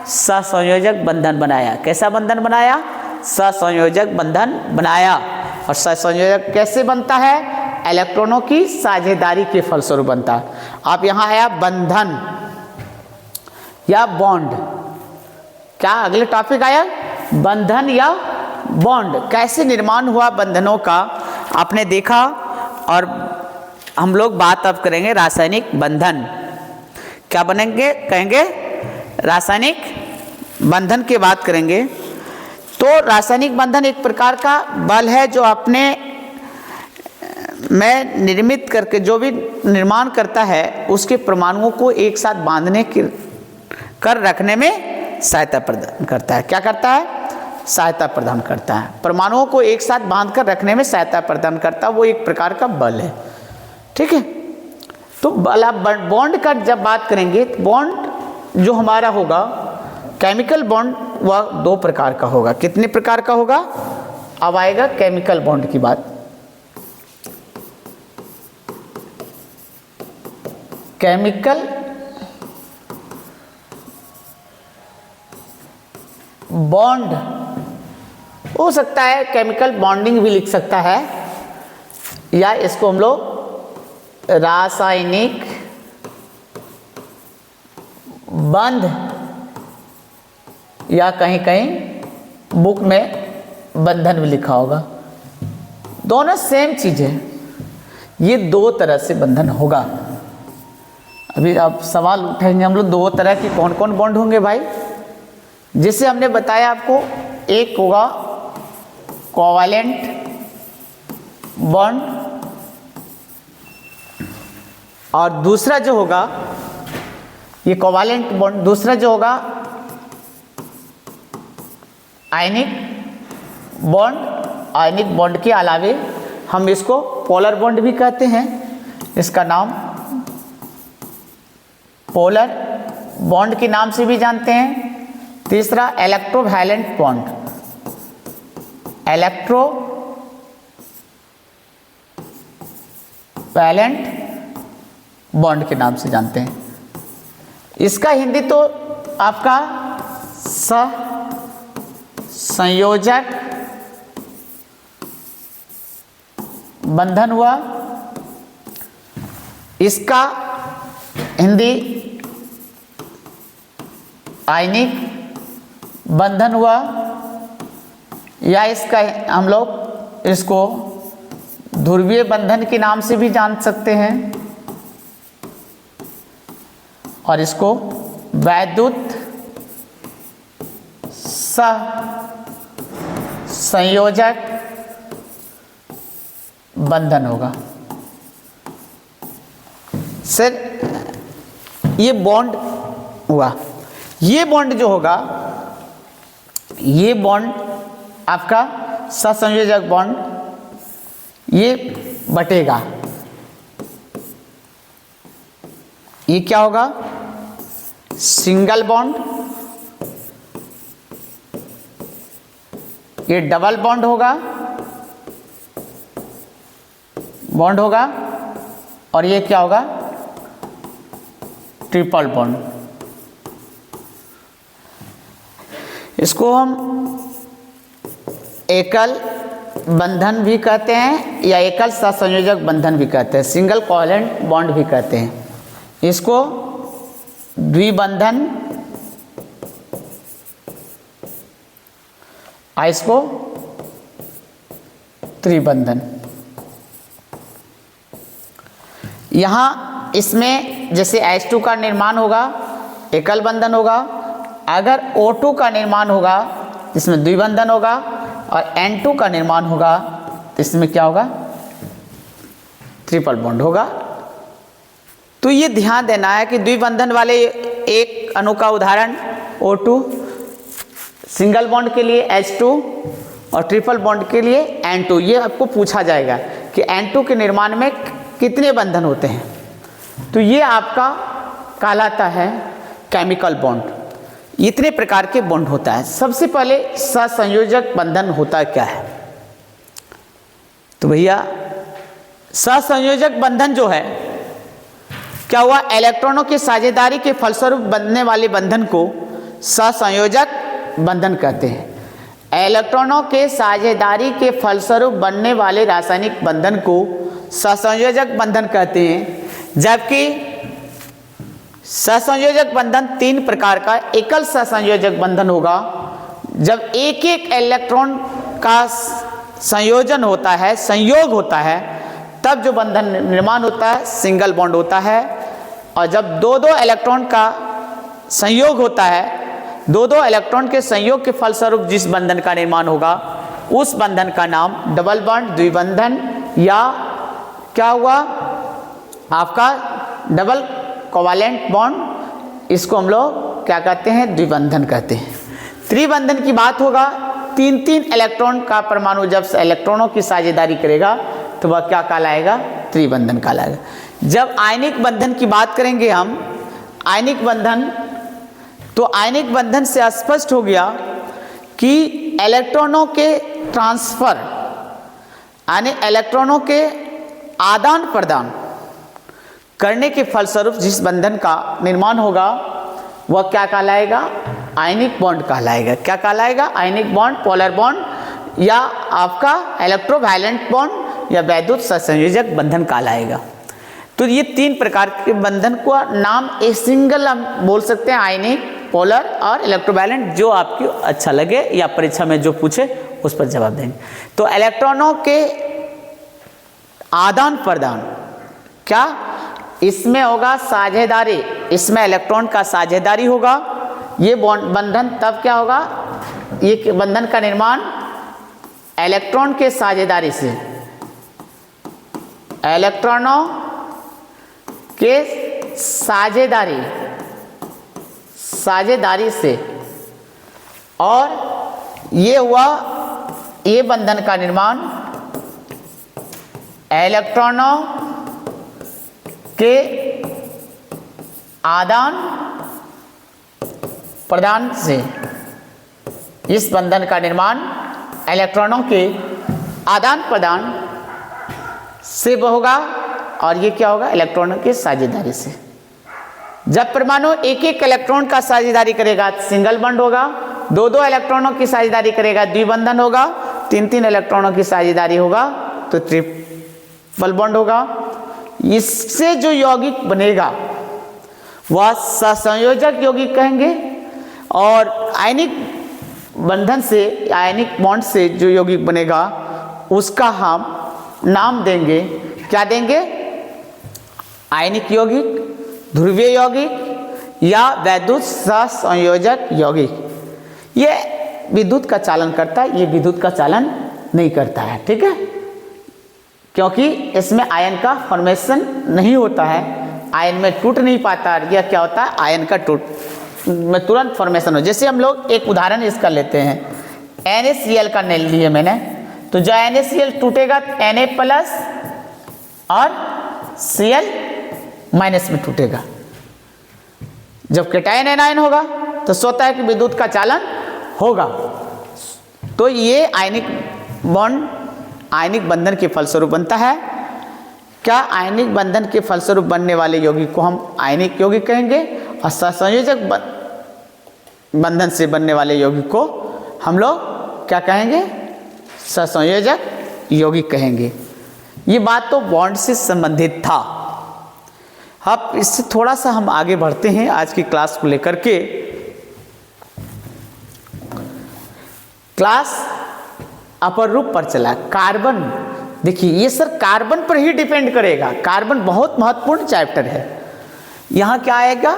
Speaker 1: सहसंयोजक बंधन बनाया। कैसा बंधन बनाया? सहसंयोजक बंधन बनाया। और सहसंयोजक कैसे बनता है? इलेक्ट्रॉनों की साझेदारी के फलस्वरूप बनता है। आप यहां आया बंधन या बॉन्ड, क्या अगले टॉपिक आया? बंधन या बॉन्ड। कैसे निर्माण हुआ बंधनों का आपने देखा। और हम लोग बात अब करेंगे रासायनिक बंधन। क्या बनेंगे? कहेंगे रासायनिक बंधन की बात करेंगे। तो रासायनिक बंधन एक प्रकार का बल है जो अपने में निर्मित करके, जो भी निर्माण करता है उसके परमाणुओं को एक साथ बांधने की कर रखने में सहायता प्रदान करता है। क्या करता है? सहायता प्रदान करता है। परमाणुओं को एक साथ बांध कर रखने में सहायता प्रदान करता है, वो एक प्रकार का बल है। ठीक है। तो बॉन्ड का जब बात करेंगे, बॉन्ड जो हमारा होगा केमिकल बॉन्ड, वह 2 प्रकार का होगा। कितने प्रकार का होगा? अब आएगा केमिकल बॉन्ड की बात। केमिकल बॉन्ड हो सकता है, केमिकल बॉन्डिंग भी लिख सकता है, या इसको हम लोग रासायनिक बंध, या कहीं कहीं बुक में बंधन भी लिखा होगा। दोनों सेम चीज है। ये 2 तरह से बंधन होगा। अभी आप सवाल उठाएंगे हम लोग 2 तरह के कौन कौन बॉन्ड होंगे भाई? जिसे हमने बताया आपको, एक होगा कोवैलेंट बॉन्ड, और दूसरा जो होगा ये कोवैलेंट बॉन्ड, दूसरा जो होगा आयनिक बॉन्ड। आयनिक बॉन्ड के अलावे हम इसको पोलर बॉन्ड भी कहते हैं, इसका नाम पोलर बॉन्ड के नाम से भी जानते हैं। तीसरा इलेक्ट्रोवैलेंट बॉन्ड, इलेक्ट्रोवैलेंट बॉन्ड के नाम से जानते हैं। इसका हिंदी तो आपका संयोजक बंधन हुआ। इसका हिंदी आयनिक बंधन हुआ, या इसका हम लोग इसको ध्रुवीय बंधन के नाम से भी जान सकते हैं, और इसको वैद्युत संयोजक बंधन होगा। सर ये बॉन्ड हुआ। ये बॉन्ड जो होगा ये बॉन्ड आपका सहसंयोजक बॉन्ड ये बटेगा, ये क्या होगा सिंगल बॉन्ड, ये डबल बॉन्ड होगा और ये क्या होगा ट्रिपल बॉन्ड। इसको हम एकल बंधन भी कहते हैं या एकल सहसंयोजक बंधन भी कहते हैं, सिंगल कोवैलेंट बॉन्ड भी कहते हैं। इसको द्विबंधन, इसको त्रिबंधन। यहाँ इसमें जैसे H2 का निर्माण होगा एकल बंधन होगा, अगर O2 का निर्माण होगा इसमें द्विबंधन होगा और N2 का निर्माण होगा तो इसमें क्या होगा ट्रिपल बॉन्ड होगा। तो ये ध्यान देना है कि द्विबंधन वाले एक अणु का उदाहरण O2, सिंगल बॉन्ड के लिए H2 और ट्रिपल बॉन्ड के लिए N2। ये आपको पूछा जाएगा कि N2 के निर्माण में कितने बंधन होते हैं, तो ये आपका कहलाता है केमिकल बॉन्ड। इतने प्रकार के बॉन्ड होता है। सबसे पहले सहसंयोजक बंधन होता क्या है, तो भैया सहसंयोजक बंधन जो है क्या हुआ, इलेक्ट्रॉनों की साझेदारी के फलस्वरूप बनने वाले बंधन को सहसंयोजक बंधन कहते हैं। इलेक्ट्रॉनों के साझेदारी के फलस्वरूप बनने वाले रासायनिक बंधन को सहसंयोजक बंधन कहते हैं। जबकि सहसंयोजक बंधन तीन प्रकार का एकल सहसंयोजक बंधन होगा, जब एक एक इलेक्ट्रॉन का संयोजन होता है, संयोग होता है, तब जो बंधन निर्माण होता है सिंगल बॉन्ड होता है। और जब दो दो इलेक्ट्रॉन का संयोग होता है, दो दो इलेक्ट्रॉन के संयोग के फलस्वरूप जिस बंधन का निर्माण होगा उस बंधन का नाम डबल बॉन्ड, द्विबंधन या क्या हुआ आपका डबल कोवैलेंट बॉन्ड, इसको हम लोग क्या कहते हैं द्विबंधन कहते हैं। त्रिबंधन की बात होगा, तीन तीन इलेक्ट्रॉन का परमाणु जब इलेक्ट्रॉनों की साझेदारी करेगा तो वह क्या कहलाएगा त्रिबंधन कहलाएगा। जब आयनिक बंधन की बात करेंगे हम, आयनिक बंधन, तो आयनिक बंधन से स्पष्ट हो गया कि इलेक्ट्रॉनों के ट्रांसफर यानी इलेक्ट्रॉनों के आदान प्रदान करने के फलस्वरूप जिस बंधन का निर्माण होगा वह क्या कहलाएगा आयनिक बॉन्ड कहलाएगा। क्या कहलाएगा आयनिक बॉन्ड, पोलर बॉन्ड या आपका इलेक्ट्रोवैलेंट बॉन्ड या वैद्युत सहसंयोजक बंधन कहलाएगा। तो ये तीन प्रकार के बंधन को नाम एक सिंगल हम बोल सकते हैं, आयनिक, पोलर और इलेक्ट्रोवैलेंट, जो आपकी अच्छा लगे या परीक्षा में जो पूछे उस पर जवाब देंगे। तो इलेक्ट्रॉनों के आदान प्रदान, क्या इसमें होगा साझेदारी, इसमें इलेक्ट्रॉन का साझेदारी होगा, ये बंधन तब क्या होगा, ये बंधन का निर्माण इलेक्ट्रॉन के साझेदारी से, इलेक्ट्रॉनों के साझेदारी से, और ये हुआ ये बंधन का निर्माण इलेक्ट्रॉनों के आदान प्रदान से, इस बंधन का निर्माण इलेक्ट्रॉनों के आदान प्रदान से होगा, और ये क्या होगा इलेक्ट्रॉनों के साझेदारी से। जब परमाणु एक एक इलेक्ट्रॉन का साझेदारी करेगा सिंगल बॉन्ड होगा, दो दो इलेक्ट्रॉनों की साझेदारी करेगा द्विबंधन होगा, तीन तीन इलेक्ट्रॉनों की साझेदारी होगा तो ट्रिपल बॉन्ड होगा। इससे जो यौगिक बनेगा वह सहसंयोजक यौगिक कहेंगे, और आयनिक बंधन से, आयनिक बॉन्ड से जो यौगिक बनेगा उसका हम नाम देंगे, क्या देंगे आयनिक यौगिक, ध्रुवीय यौगिक या वैद्युत सहसंयोजक यौगिक। ये विद्युत का चालन करता है, ये विद्युत का चालन नहीं करता है, ठीक है, क्योंकि इसमें आयन का फॉर्मेशन नहीं होता है, आयन में टूट नहीं पाता। यह क्या होता है आयन का में तुरंत फॉर्मेशन हो। जैसे हम लोग एक उदाहरण इसका लेते हैं, NaCl का ले लिए मैंने, तो जो NaCl टूटेगा Na प्लस और Cl माइनस में टूटेगा। जब कैटायन एनायन होगा तो स्वतः है कि विद्युत का चालन होगा। तो ये आयनिक बॉन्ड आयनिक बंधन के फलस्वरूप बनता है। क्या आयनिक बंधन के फलस्वरूप बनने वाले यौगिक को हम आयनिक यौगिक कहेंगे, और सहसंयोजक बंधन से बनने वाले यौगिक को हम लोग क्या कहेंगे, सहसंयोजक यौगिक कहेंगे। ये बात तो बॉन्ड से संबंधित था। अब इससे थोड़ा सा हम आगे बढ़ते हैं आज की क्लास को लेकर के। क्लास अपर रूप पर चला। कार्बन, देखिए ये सर कार्बन पर ही डिपेंड करेगा। कार्बन बहुत महत्वपूर्ण चैप्टर है। यहां क्या आएगा,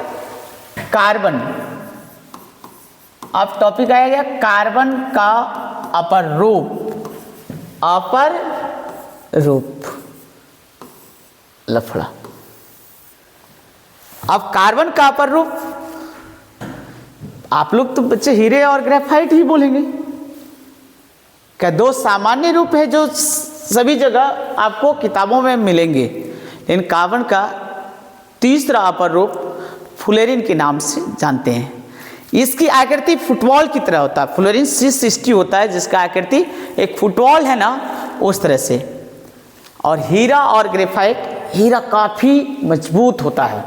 Speaker 1: कार्बन। अब टॉपिक आएगा कार्बन का अपर रूप, अपर रूप लफड़ा। अब कार्बन का अपर रूप, आप लोग तो बच्चे हीरे और ग्रेफाइट ही बोलेंगे। क्या दो सामान्य रूप है जो सभी जगह आपको किताबों में मिलेंगे, लेकिन कार्बन का तीसरा अपर रूप फ्लोरीन के नाम से जानते हैं। इसकी आकृति फुटबॉल की तरह होता है। फ्लोरीन C60 होता है, जिसका आकृति एक फुटबॉल है ना, उस तरह से। और हीरा और ग्रेफाइट, हीरा काफी मजबूत होता है,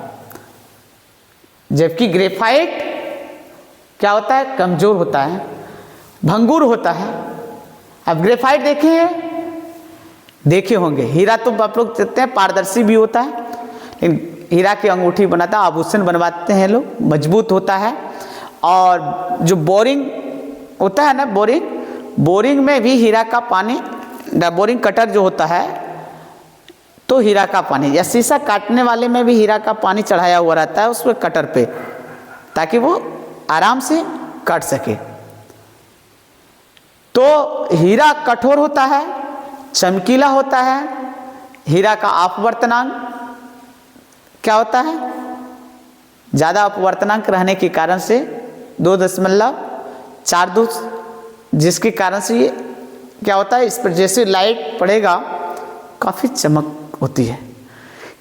Speaker 1: जबकि ग्रेफाइट क्या होता है, कमजोर होता है, भंगुर होता है। अब ग्रेफाइट देखे होंगे। हीरा तो आप लोग कहते हैं पारदर्शी भी होता है, लेकिन हीरा की अंगूठी बनाता है, आभूषण बनवाते हैं लोग, मजबूत होता है। और जो बोरिंग होता है ना, बोरिंग में भी हीरा का पानी, बोरिंग कटर जो होता है तो हीरा का पानी, या शीशा काटने वाले में भी हीरा का पानी चढ़ाया हुआ रहता है उसमें कटर पे, ताकि वो आराम से काट सके। तो हीरा कठोर होता है, चमकीला होता है। हीरा का अपवर्तनांक क्या होता है, ज़्यादा अपवर्तनांक रहने के कारण से 2.42, जिसके कारण से ये क्या होता है, इस पर जैसे लाइट पड़ेगा काफ़ी चमक होती है।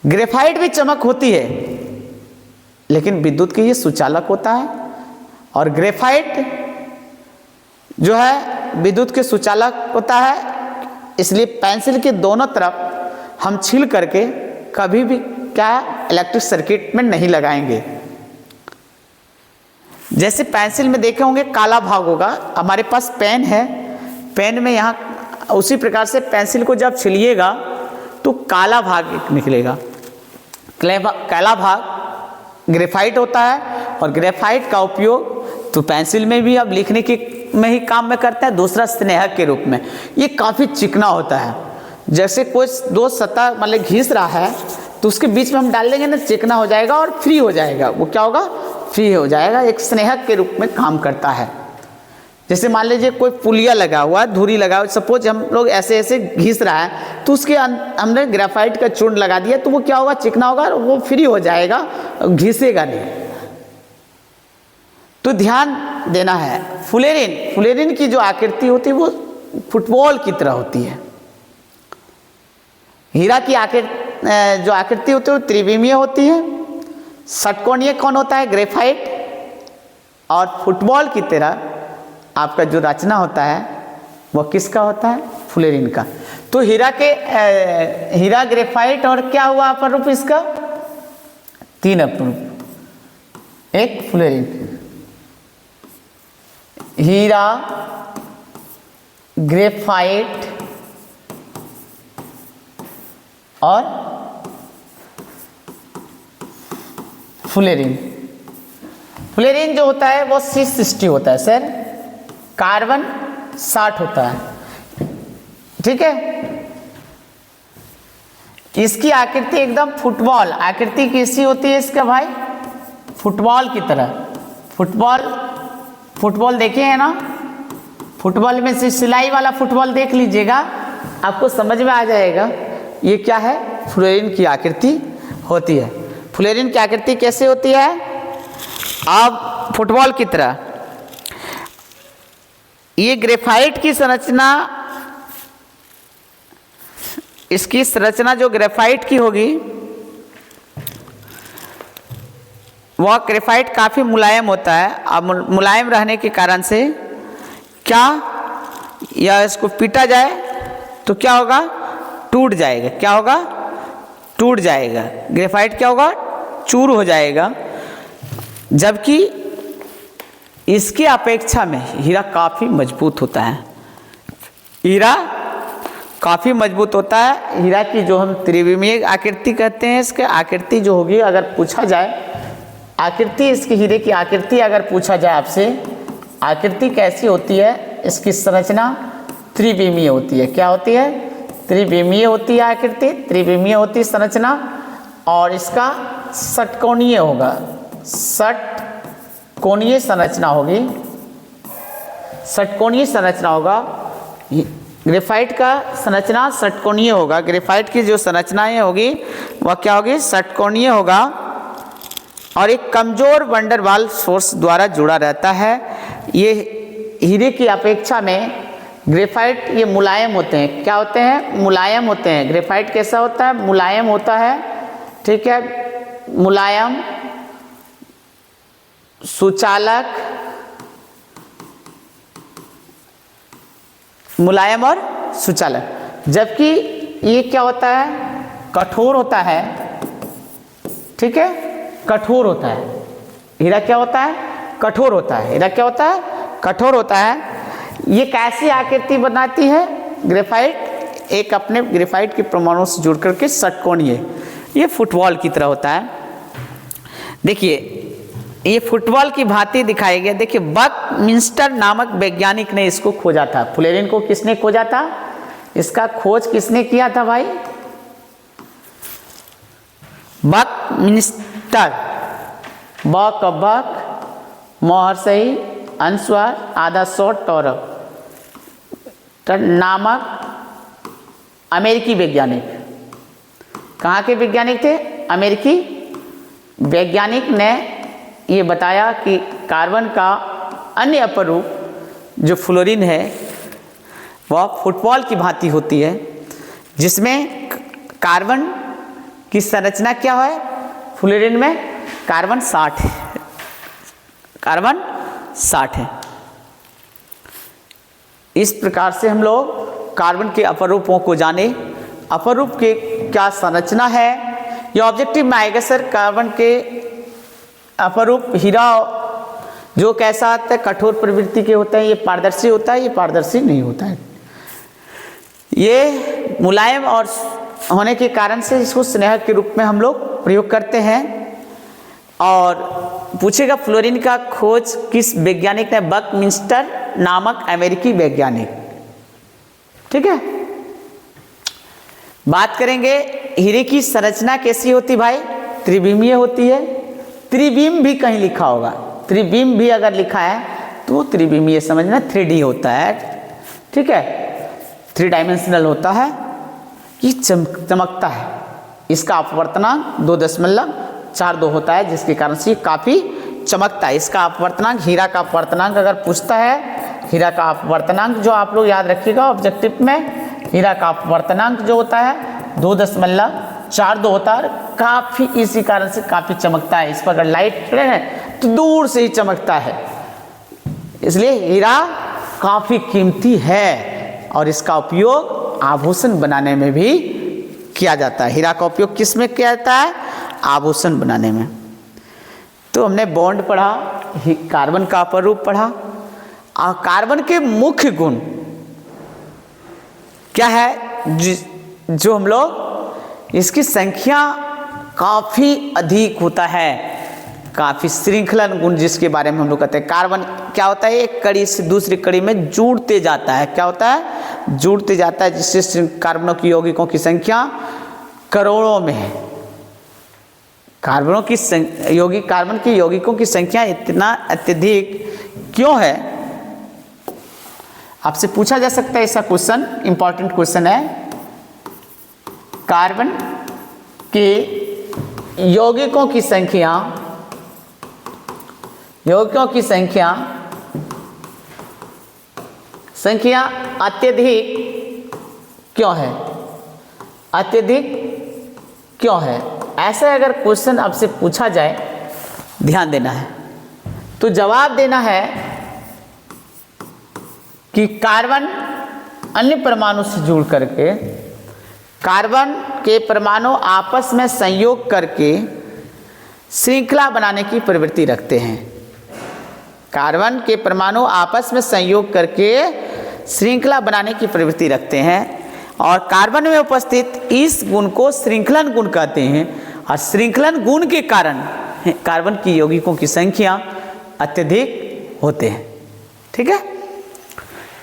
Speaker 1: ग्रेफाइट भी चमक होती है, लेकिन विद्युत के ये सुचालक होता है। और ग्रेफाइट जो है विद्युत के सुचालक होता है, इसलिए पेंसिल के दोनों तरफ हम छील करके कभी भी क्या इलेक्ट्रिक सर्किट में नहीं लगाएंगे। जैसे पेंसिल में देखे होंगे काला भाग होगा, हमारे पास पेन है, पेन में यहाँ उसी प्रकार से पेंसिल को जब छिलिएगा तो काला भाग निकलेगा। काला भाग ग्रेफाइट होता है, और ग्रेफाइट का उपयोग तो पेंसिल में भी अब लिखने के में ही काम में करता है, दूसरा स्नेहक के रूप में। ये काफ़ी चिकना होता है। जैसे कोई दो सतह मतलब घिस रहा है तो उसके बीच में हम डाल देंगे ना, चिकना हो जाएगा और फ्री हो जाएगा। वो क्या होगा, फ्री हो जाएगा। एक स्नेहक के रूप में काम करता है। जैसे मान लीजिए कोई पुलिया लगा हुआ है, धुरी लगा हुआ, सपोज हम लोग ऐसे ऐसे घिस रहा है तो उसके हमने ग्रेफाइट का चूर्ण लगा दिया तो वो क्या होगा, चिकना होगा, वो फ्री हो जाएगा, घिसेगा नहीं। तो ध्यान देना है। फ्लोरीन की जो आकृति होती है वो फुटबॉल की तरह होती है। हीरा की जो आकृति होती है वो त्रिविमीय होती है। षटकोणीय कौन होता है, ग्रेफाइट। और फुटबॉल की तरह आपका जो रचना होता है वो किसका होता है, फ्लोरीन का। तो हीरा ग्रेफाइट और क्या हुआ अपर रूप इसका, 3 अपर रूप। एक फ्लोरीन, हीरा, ग्रेफाइट और फ्लोरीन। फ्लोरीन जो होता है वो C60 होता है सर, कार्बन 60 होता है, ठीक है। इसकी आकृति एकदम फुटबॉल, आकृति कैसी होती है इसका भाई, फुटबॉल की तरह। फुटबॉल देखे हैं ना, फुटबॉल में से सिलाई वाला फुटबॉल देख लीजिएगा, आपको समझ में आ जाएगा ये क्या है, फ्लोरीन की आकृति होती है। फ्लोरीन की आकृति कैसे होती है, अब फुटबॉल की तरह ये ग्रेफाइट की संरचना, इसकी संरचना जो ग्रेफाइट की होगी वह ग्रेफाइट काफ़ी मुलायम होता है। अब मुलायम रहने के कारण से क्या, या इसको पीटा जाए तो क्या होगा, टूट जाएगा। क्या होगा, टूट जाएगा। ग्रेफाइट क्या होगा, चूर हो जाएगा। जबकि इसकी अपेक्षा में हीरा काफ़ी मजबूत होता है। हीरा काफ़ी मजबूत होता है। हीरा की जो हम त्रिविमीय आकृति कहते हैं, इसके आकृति जो होगी, अगर पूछा जाए आकृति, इसकी हीरे की आकृति अगर पूछा जाए आपसे, आकृति कैसी होती है, इसकी संरचना त्रिविमीय होती है। क्या होती है, त्रिविमीय होती है आकृति, त्रिविमीय होती है संरचना, और इसका षटकोणीय होगा, षटकोणीय संरचना होगी, षटकोणीय संरचना होगा। ग्रेफाइट का संरचना षटकोणीय होगा। ग्रेफाइट की जो संरचनाएं होगी वह क्या होगी, षटकोणीय होगा, और एक कमजोर वंडर वाल फोर्स द्वारा जुड़ा रहता है। ये हीरे की अपेक्षा में ग्रेफाइट ये मुलायम होते हैं। क्या होते हैं, मुलायम होते हैं। ग्रेफाइट कैसा होता है, मुलायम होता है। ठीक है, मुलायम, सुचालक, मुलायम और सुचालक। जबकि ये क्या होता है, कठोर होता है। ठीक है, कठोर होता है। हीरा क्या होता है, कठोर होता है। हीरा क्या होता है, कठोर होता है। ये कैसी आकृति बनाती है ग्रेफाइट, एक अपने ग्रेफाइट के परमाणु से जुड़ करके षटकोणीय, ये फुटबॉल की तरह होता है। देखिए ये फुटबॉल की भांति दिखाई गया। देखिए बकमिंस्टर नामक वैज्ञानिक ने इसको खोजा था। फुलेरिन को किसने खोजा था, इसका खोज किसने किया था भाई, बकमिंस्टर। बक बक, मोहर सही, अनुस्वार, आधा शॉट टॉरक नामक अमेरिकी वैज्ञानिक। कहाँ के वैज्ञानिक थे, अमेरिकी वैज्ञानिक ने ये बताया कि कार्बन का अन्य अपरूप जो फ्लोरीन है वह फुटबॉल की भांति होती है, जिसमें कार्बन की संरचना क्या है, फ्लोरीन में कार्बन 60 है, कार्बन 60 है। इस प्रकार से हम लोग कार्बन के अपरूपों को जाने, अपरूप के क्या संरचना है। ये ऑब्जेक्टिव में आएगा सर। कार्बन के अपरूप हीरा जो कैसा आता है, कठोर प्रवृत्ति के होता है, ये पारदर्शी होता है, ये पारदर्शी नहीं होता है। ये मुलायम और होने के कारण से इसको स्नेहक के रूप में हम लोग प्रयोग करते हैं। और पूछेगा फ्लोरीन का खोज किस वैज्ञानिक ने, बकमिंस्टर नामक अमेरिकी वैज्ञानिक। ठीक है, बात करेंगे हीरे की संरचना कैसी होती भाई, त्रिविमीय होती है। त्रिविम भी कहीं लिखा होगा, त्रिविम भी अगर लिखा है तो वो त्रिविमीय समझना, 3D होता है। ठीक है, 3 डायमेंशनल होता है। ये चमकता है। इसका अपवर्तनांक 2.42 होता है, जिसके कारण से काफ़ी चमकता है। इसका अपवर्तनांक, हीरा का अपवर्तनांक अगर पूछता है, हीरा का अपवर्तनांक जो आप लोग याद रखिएगा ऑब्जेक्टिव में, हीरा का अपवर्तनांक जो होता है 2.42 होता है। काफ़ी इसी कारण से काफ़ी चमकता है। इस पर अगर लाइट पड़े है तो दूर से ही चमकता है। इसलिए हीरा काफ़ी कीमती है और इसका उपयोग आभूषण बनाने में भी किया जाता है। हीरा का उपयोग किस में किया जाता है, आभूषण बनाने में। तो हमने बॉन्ड पढ़ा, कार्बन का अपरूप पढ़ा, और कार्बन के मुख्य गुण क्या है, जो हम लोग इसकी संख्या काफ़ी अधिक होता है, काफ़ी श्रृंखलन गुण जिसके बारे में हम लोग कहते हैं। कार्बन क्या होता है, एक कड़ी से दूसरी कड़ी में जुड़ते जाता है। क्या होता है, जुड़ते जाता है, जिससे कार्बनों की यौगिकों की संख्या करोड़ों में है। कार्बन की यौगिकों की संख्या इतना अत्यधिक क्यों है, आपसे पूछा जा सकता है ऐसा क्वेश्चन, इंपॉर्टेंट क्वेश्चन है। कार्बन के यौगिकों की संख्या यौगिकों की संख्या अत्यधिक क्यों है? अत्यधिक क्यों है? ऐसा अगर क्वेश्चन आपसे पूछा जाए, ध्यान देना है, तो जवाब देना है कि कार्बन अन्य परमाणु से जुड़ करके, कार्बन के परमाणु आपस में संयोग करके श्रृंखला बनाने की प्रवृत्ति रखते हैं। कार्बन के परमाणु आपस में संयोग करके श्रृंखला बनाने की प्रवृत्ति रखते हैं और कार्बन में उपस्थित इस गुण को श्रृंखलन गुण कहते हैं और श्रृंखलन गुण के कारण कार्बन की यौगिकों की संख्या अत्यधिक होते हैं। ठीक है,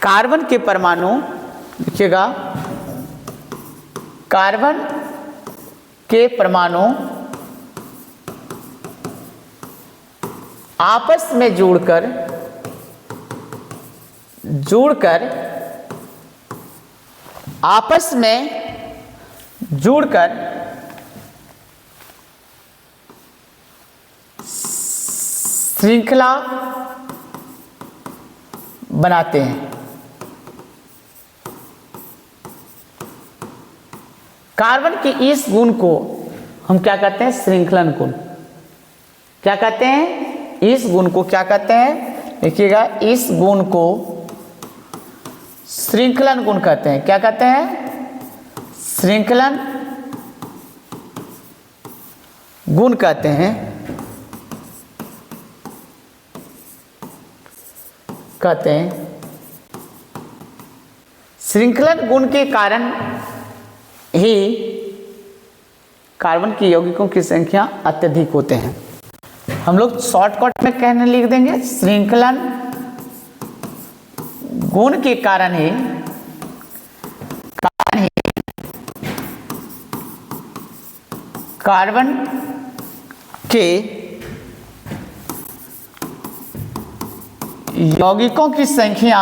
Speaker 1: कार्बन के परमाणु देखिएगा, कार्बन के परमाणु आपस में जुड़कर आपस में जुड़कर श्रृंखला बनाते हैं। कार्बन के इस गुण को हम क्या कहते हैं? श्रृंखलन गुण। क्या कहते हैं? इस गुण को क्या कहते हैं? देखिएगा, इस गुण को श्रृंखलन गुण कहते हैं। क्या कहते हैं? श्रृंखलन गुण कहते हैं। श्रृंखलन गुण के कारण ही कार्बन की यौगिकों की संख्या अत्यधिक होते हैं। हम लोग शॉर्टकट में कहने लिख देंगे, श्रृंखलन गुण के कारण ही कार्बन के यौगिकों की संख्या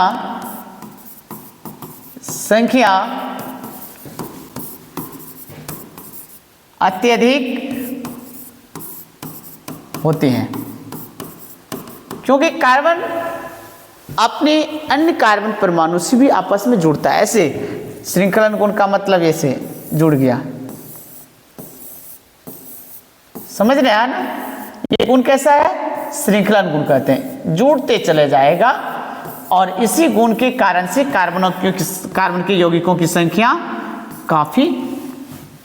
Speaker 1: अत्यधिक होती हैं, क्योंकि कार्बन अपने अन्य कार्बन परमाणु से भी आपस में जुड़ता है। ऐसे श्रृंखलन गुण का मतलब ऐसे जुड़ गया, समझ रहे हैं ना? ये गुण कैसा है? श्रृंखलन गुण कहते हैं। जुड़ते चले जाएगा और इसी गुण के कारण से कार्बन के यौगिकों की संख्या काफी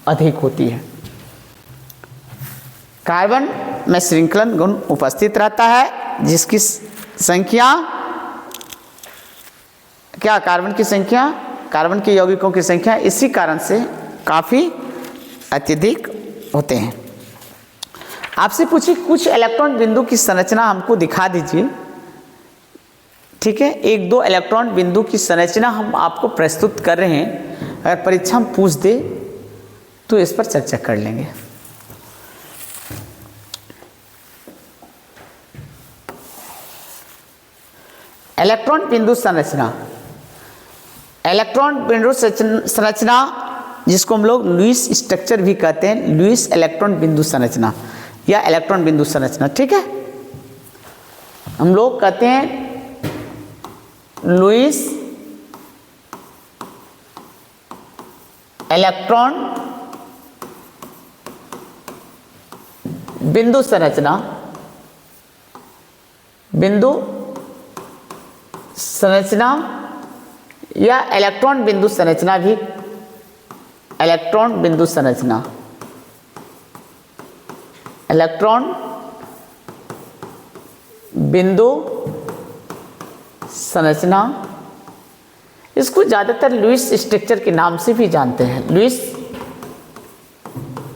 Speaker 1: अधिक होती है। कार्बन में श्रृंखलन गुण उपस्थित रहता है, जिसकी संख्या क्या? कार्बन के यौगिकों की संख्या इसी कारण से काफी अत्यधिक होते हैं। आपसे पूछिए, कुछ इलेक्ट्रॉन बिंदु की संरचना हमको दिखा दीजिए। ठीक है, एक दो इलेक्ट्रॉन बिंदु की संरचना हम आपको प्रस्तुत कर रहे हैं। अगर परीक्षा में पूछ दे तो इस पर चर्चा कर लेंगे। इलेक्ट्रॉन बिंदु संरचना, इलेक्ट्रॉन बिंदु संरचना जिसको हम लोग लुईस स्ट्रक्चर भी कहते हैं, लुईस इलेक्ट्रॉन बिंदु संरचना या इलेक्ट्रॉन बिंदु संरचना। ठीक है, हम लोग कहते हैं लुईस इलेक्ट्रॉन बिंदु संरचना, या इलेक्ट्रॉन बिंदु संरचना भी, इलेक्ट्रॉन बिंदु संरचना, इलेक्ट्रॉन बिंदु संरचना, इसको ज़्यादातर लुईस स्ट्रक्चर के नाम से भी जानते हैं। लुईस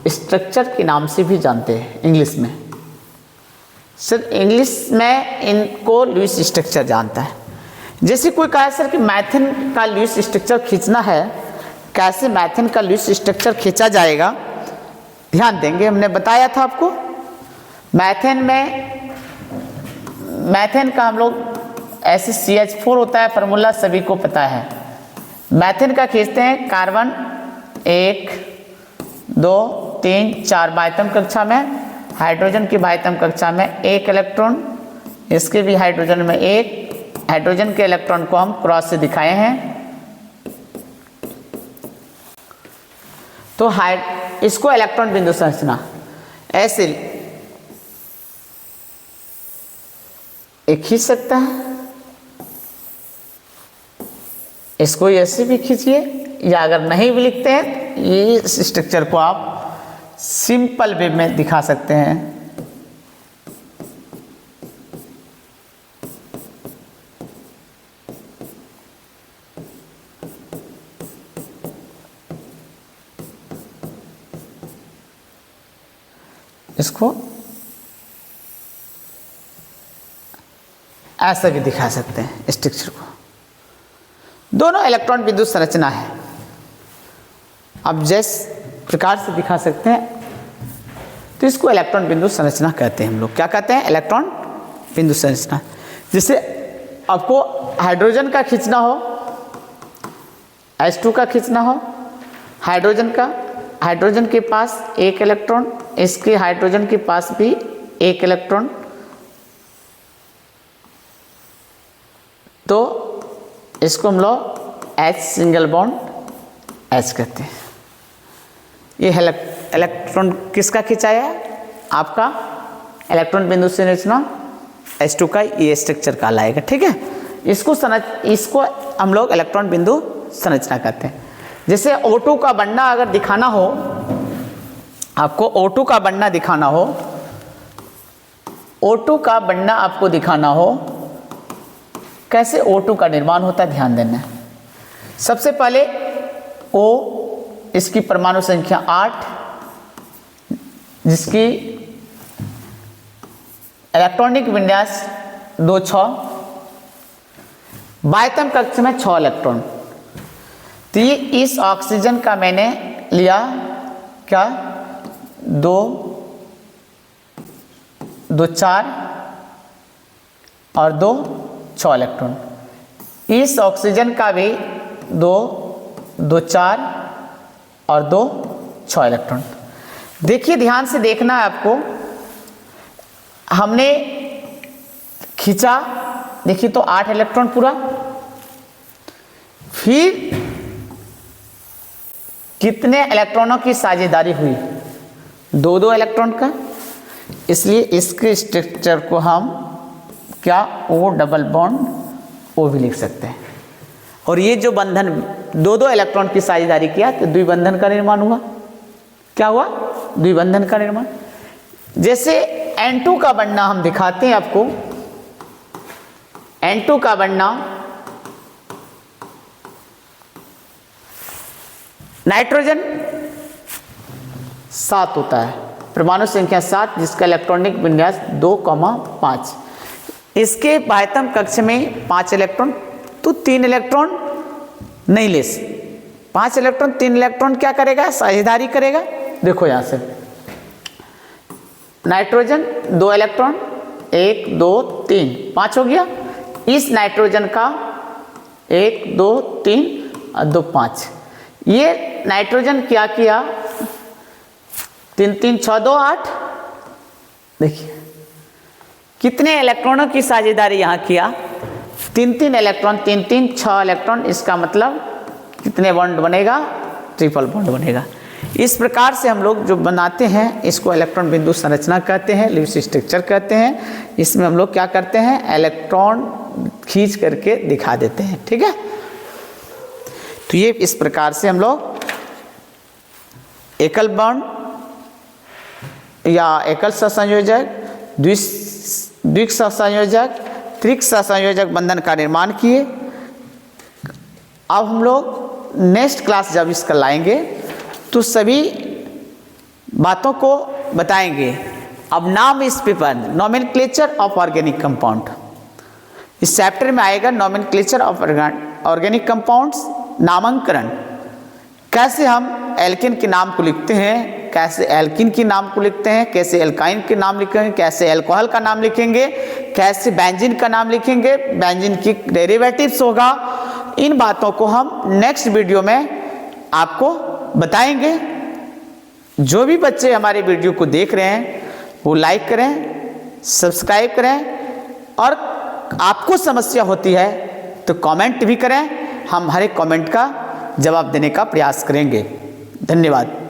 Speaker 1: स्ट्रक्चर के नाम से भी जानते हैं इंग्लिश में। सर इंग्लिश में इनको लुईस स्ट्रक्चर जानता है। जैसे कोई कहा सर कि मैथन का लुईस स्ट्रक्चर खींचना है, कैसे मैथन का लुईस स्ट्रक्चर खींचा जाएगा, ध्यान देंगे। हमने बताया था आपको मैथन का हम लोग ऐसे CH4 होता है, फार्मूला सभी को पता है। मैथन का खींचते हैं, कार्बन 1 2 3 4 बाह्यतम कक्षा में, हाइड्रोजन की बाह्यतम कक्षा में 1 इलेक्ट्रॉन इसके भी हाइड्रोजन में एक हाइड्रोजन के इलेक्ट्रॉन को हम क्रॉस से दिखाए हैं। तो इसको इलेक्ट्रॉन बिंदु संरचना ऐसे एक खींच सकता है, इसको ऐसे भी खींचिए, या अगर नहीं भी लिखते हैं ये स्ट्रक्चर को आप सिंपल वे में दिखा सकते हैं। इसको ऐसा भी दिखा सकते हैं स्ट्रक्चर को। दोनों इलेक्ट्रॉन बिंदु संरचना है। अब जिस प्रकार से दिखा सकते हैं तो इसको इलेक्ट्रॉन बिंदु संरचना कहते हैं। हम लोग क्या कहते हैं? इलेक्ट्रॉन बिंदु संरचना। जैसे आपको हाइड्रोजन का खींचना हो, H2 का खींचना हो, हाइड्रोजन के पास एक इलेक्ट्रॉन, इसके हाइड्रोजन के पास भी एक इलेक्ट्रॉन, तो इसको हम लोग H सिंगल बॉन्ड H कहते हैं। ये इलेक्ट्रॉन किसका खिंचाया? आपका इलेक्ट्रॉन बिंदु संरचना H2 का ये स्ट्रक्चर का लाएगा। ठीक है, इसको हम लोग इलेक्ट्रॉन बिंदु संरचना कहते हैं। जैसे O2 का बनना अगर दिखाना हो, आपको O2 का बनना दिखाना हो, O2 का बनना आपको दिखाना हो, कैसे O2 का निर्माण होता है ध्यान देना। सबसे पहले O, इसकी परमाणु संख्या 8, जिसकी इलेक्ट्रॉनिक विन्यास 2-6, बाह्यतम कक्ष में 6 इलेक्ट्रॉन। तो ये इस ऑक्सीजन का मैंने लिया क्या 2, 4 और 2, 6 इलेक्ट्रॉन। इस ऑक्सीजन का भी 2, 4 और 2, 6 इलेक्ट्रॉन। देखिए, ध्यान से देखना है आपको। हमने खींचा, देखिए तो 8 इलेक्ट्रॉन पूरा, फिर कितने इलेक्ट्रॉनों की साझेदारी हुई? 2 इलेक्ट्रॉन का। इसलिए इसके स्ट्रक्चर को हम क्या O डबल बॉन्ड O भी लिख सकते हैं। और ये जो बंधन 2 इलेक्ट्रॉन की साझेदारी किया तो द्विबंधन का निर्माण हुआ। क्या हुआ? द्विबंधन का निर्माण। जैसे N2 का बनना हम दिखाते हैं आपको। N2 का बनना नाइट्रोजन 7 होता है, परमाणु संख्या 7, जिसका इलेक्ट्रॉनिक विन्यास 2,5। इसके बाह्यतम कक्ष में 5 इलेक्ट्रॉन, तो 3 इलेक्ट्रॉन नहीं ले, 5 इलेक्ट्रॉन 3 इलेक्ट्रॉन क्या करेगा? साझेदारी करेगा। देखो यहां से नाइट्रोजन 2 इलेक्ट्रॉन, 1, 2, 3, 5 हो गया। इस नाइट्रोजन का 1, 2, 3 और 2, 5। ये नाइट्रोजन क्या किया? 3, 3, 6, 2, 8। देखिए कितने इलेक्ट्रॉनों की साझेदारी यहाँ किया? 3 इलेक्ट्रॉन, 3, 6 इलेक्ट्रॉन। इसका मतलब कितने बॉन्ड बनेगा? ट्रिपल बॉन्ड बनेगा। इस प्रकार से हम लोग जो बनाते हैं इसको इलेक्ट्रॉन बिंदु संरचना कहते हैं, लुईस स्ट्रक्चर कहते हैं। इसमें हम लोग क्या करते हैं? इलेक्ट्रॉन खींच करके दिखा देते हैं। ठीक है, तो ये इस प्रकार से हम लोग एकल बॉन्ड या एकल सहसंयोजक, द्विक सहसंयोजक, त्रिक सहसंयोजक बंधन का निर्माण किए। अब हम लोग नेक्स्ट क्लास जब इसका लाएंगे तो सभी बातों को बताएंगे। अब नाम इस paper nomenclature of organic compound, इस चैप्टर में आएगा नोमेनक्लेचर ऑफ ऑर्गेनिक कंपाउंड्स, नामांकन। कैसे हम एल्केन के नाम को लिखते हैं, कैसे एल्किन के नाम को लिखते हैं, कैसे एल्काइन के नाम लिखेंगे, कैसे एल्कोहल का नाम लिखेंगे, कैसे बेंजीन का नाम लिखेंगे, बेंजीन की डेरिवेटिव्स होगा। इन बातों को हम नेक्स्ट वीडियो में आपको बताएंगे। जो भी बच्चे हमारे वीडियो को देख रहे हैं वो लाइक करें, सब्सक्राइब करें और आपको समस्या होती है तो कमेंट भी करें, हम हर एक कमेंट का जवाब देने का प्रयास करेंगे। धन्यवाद।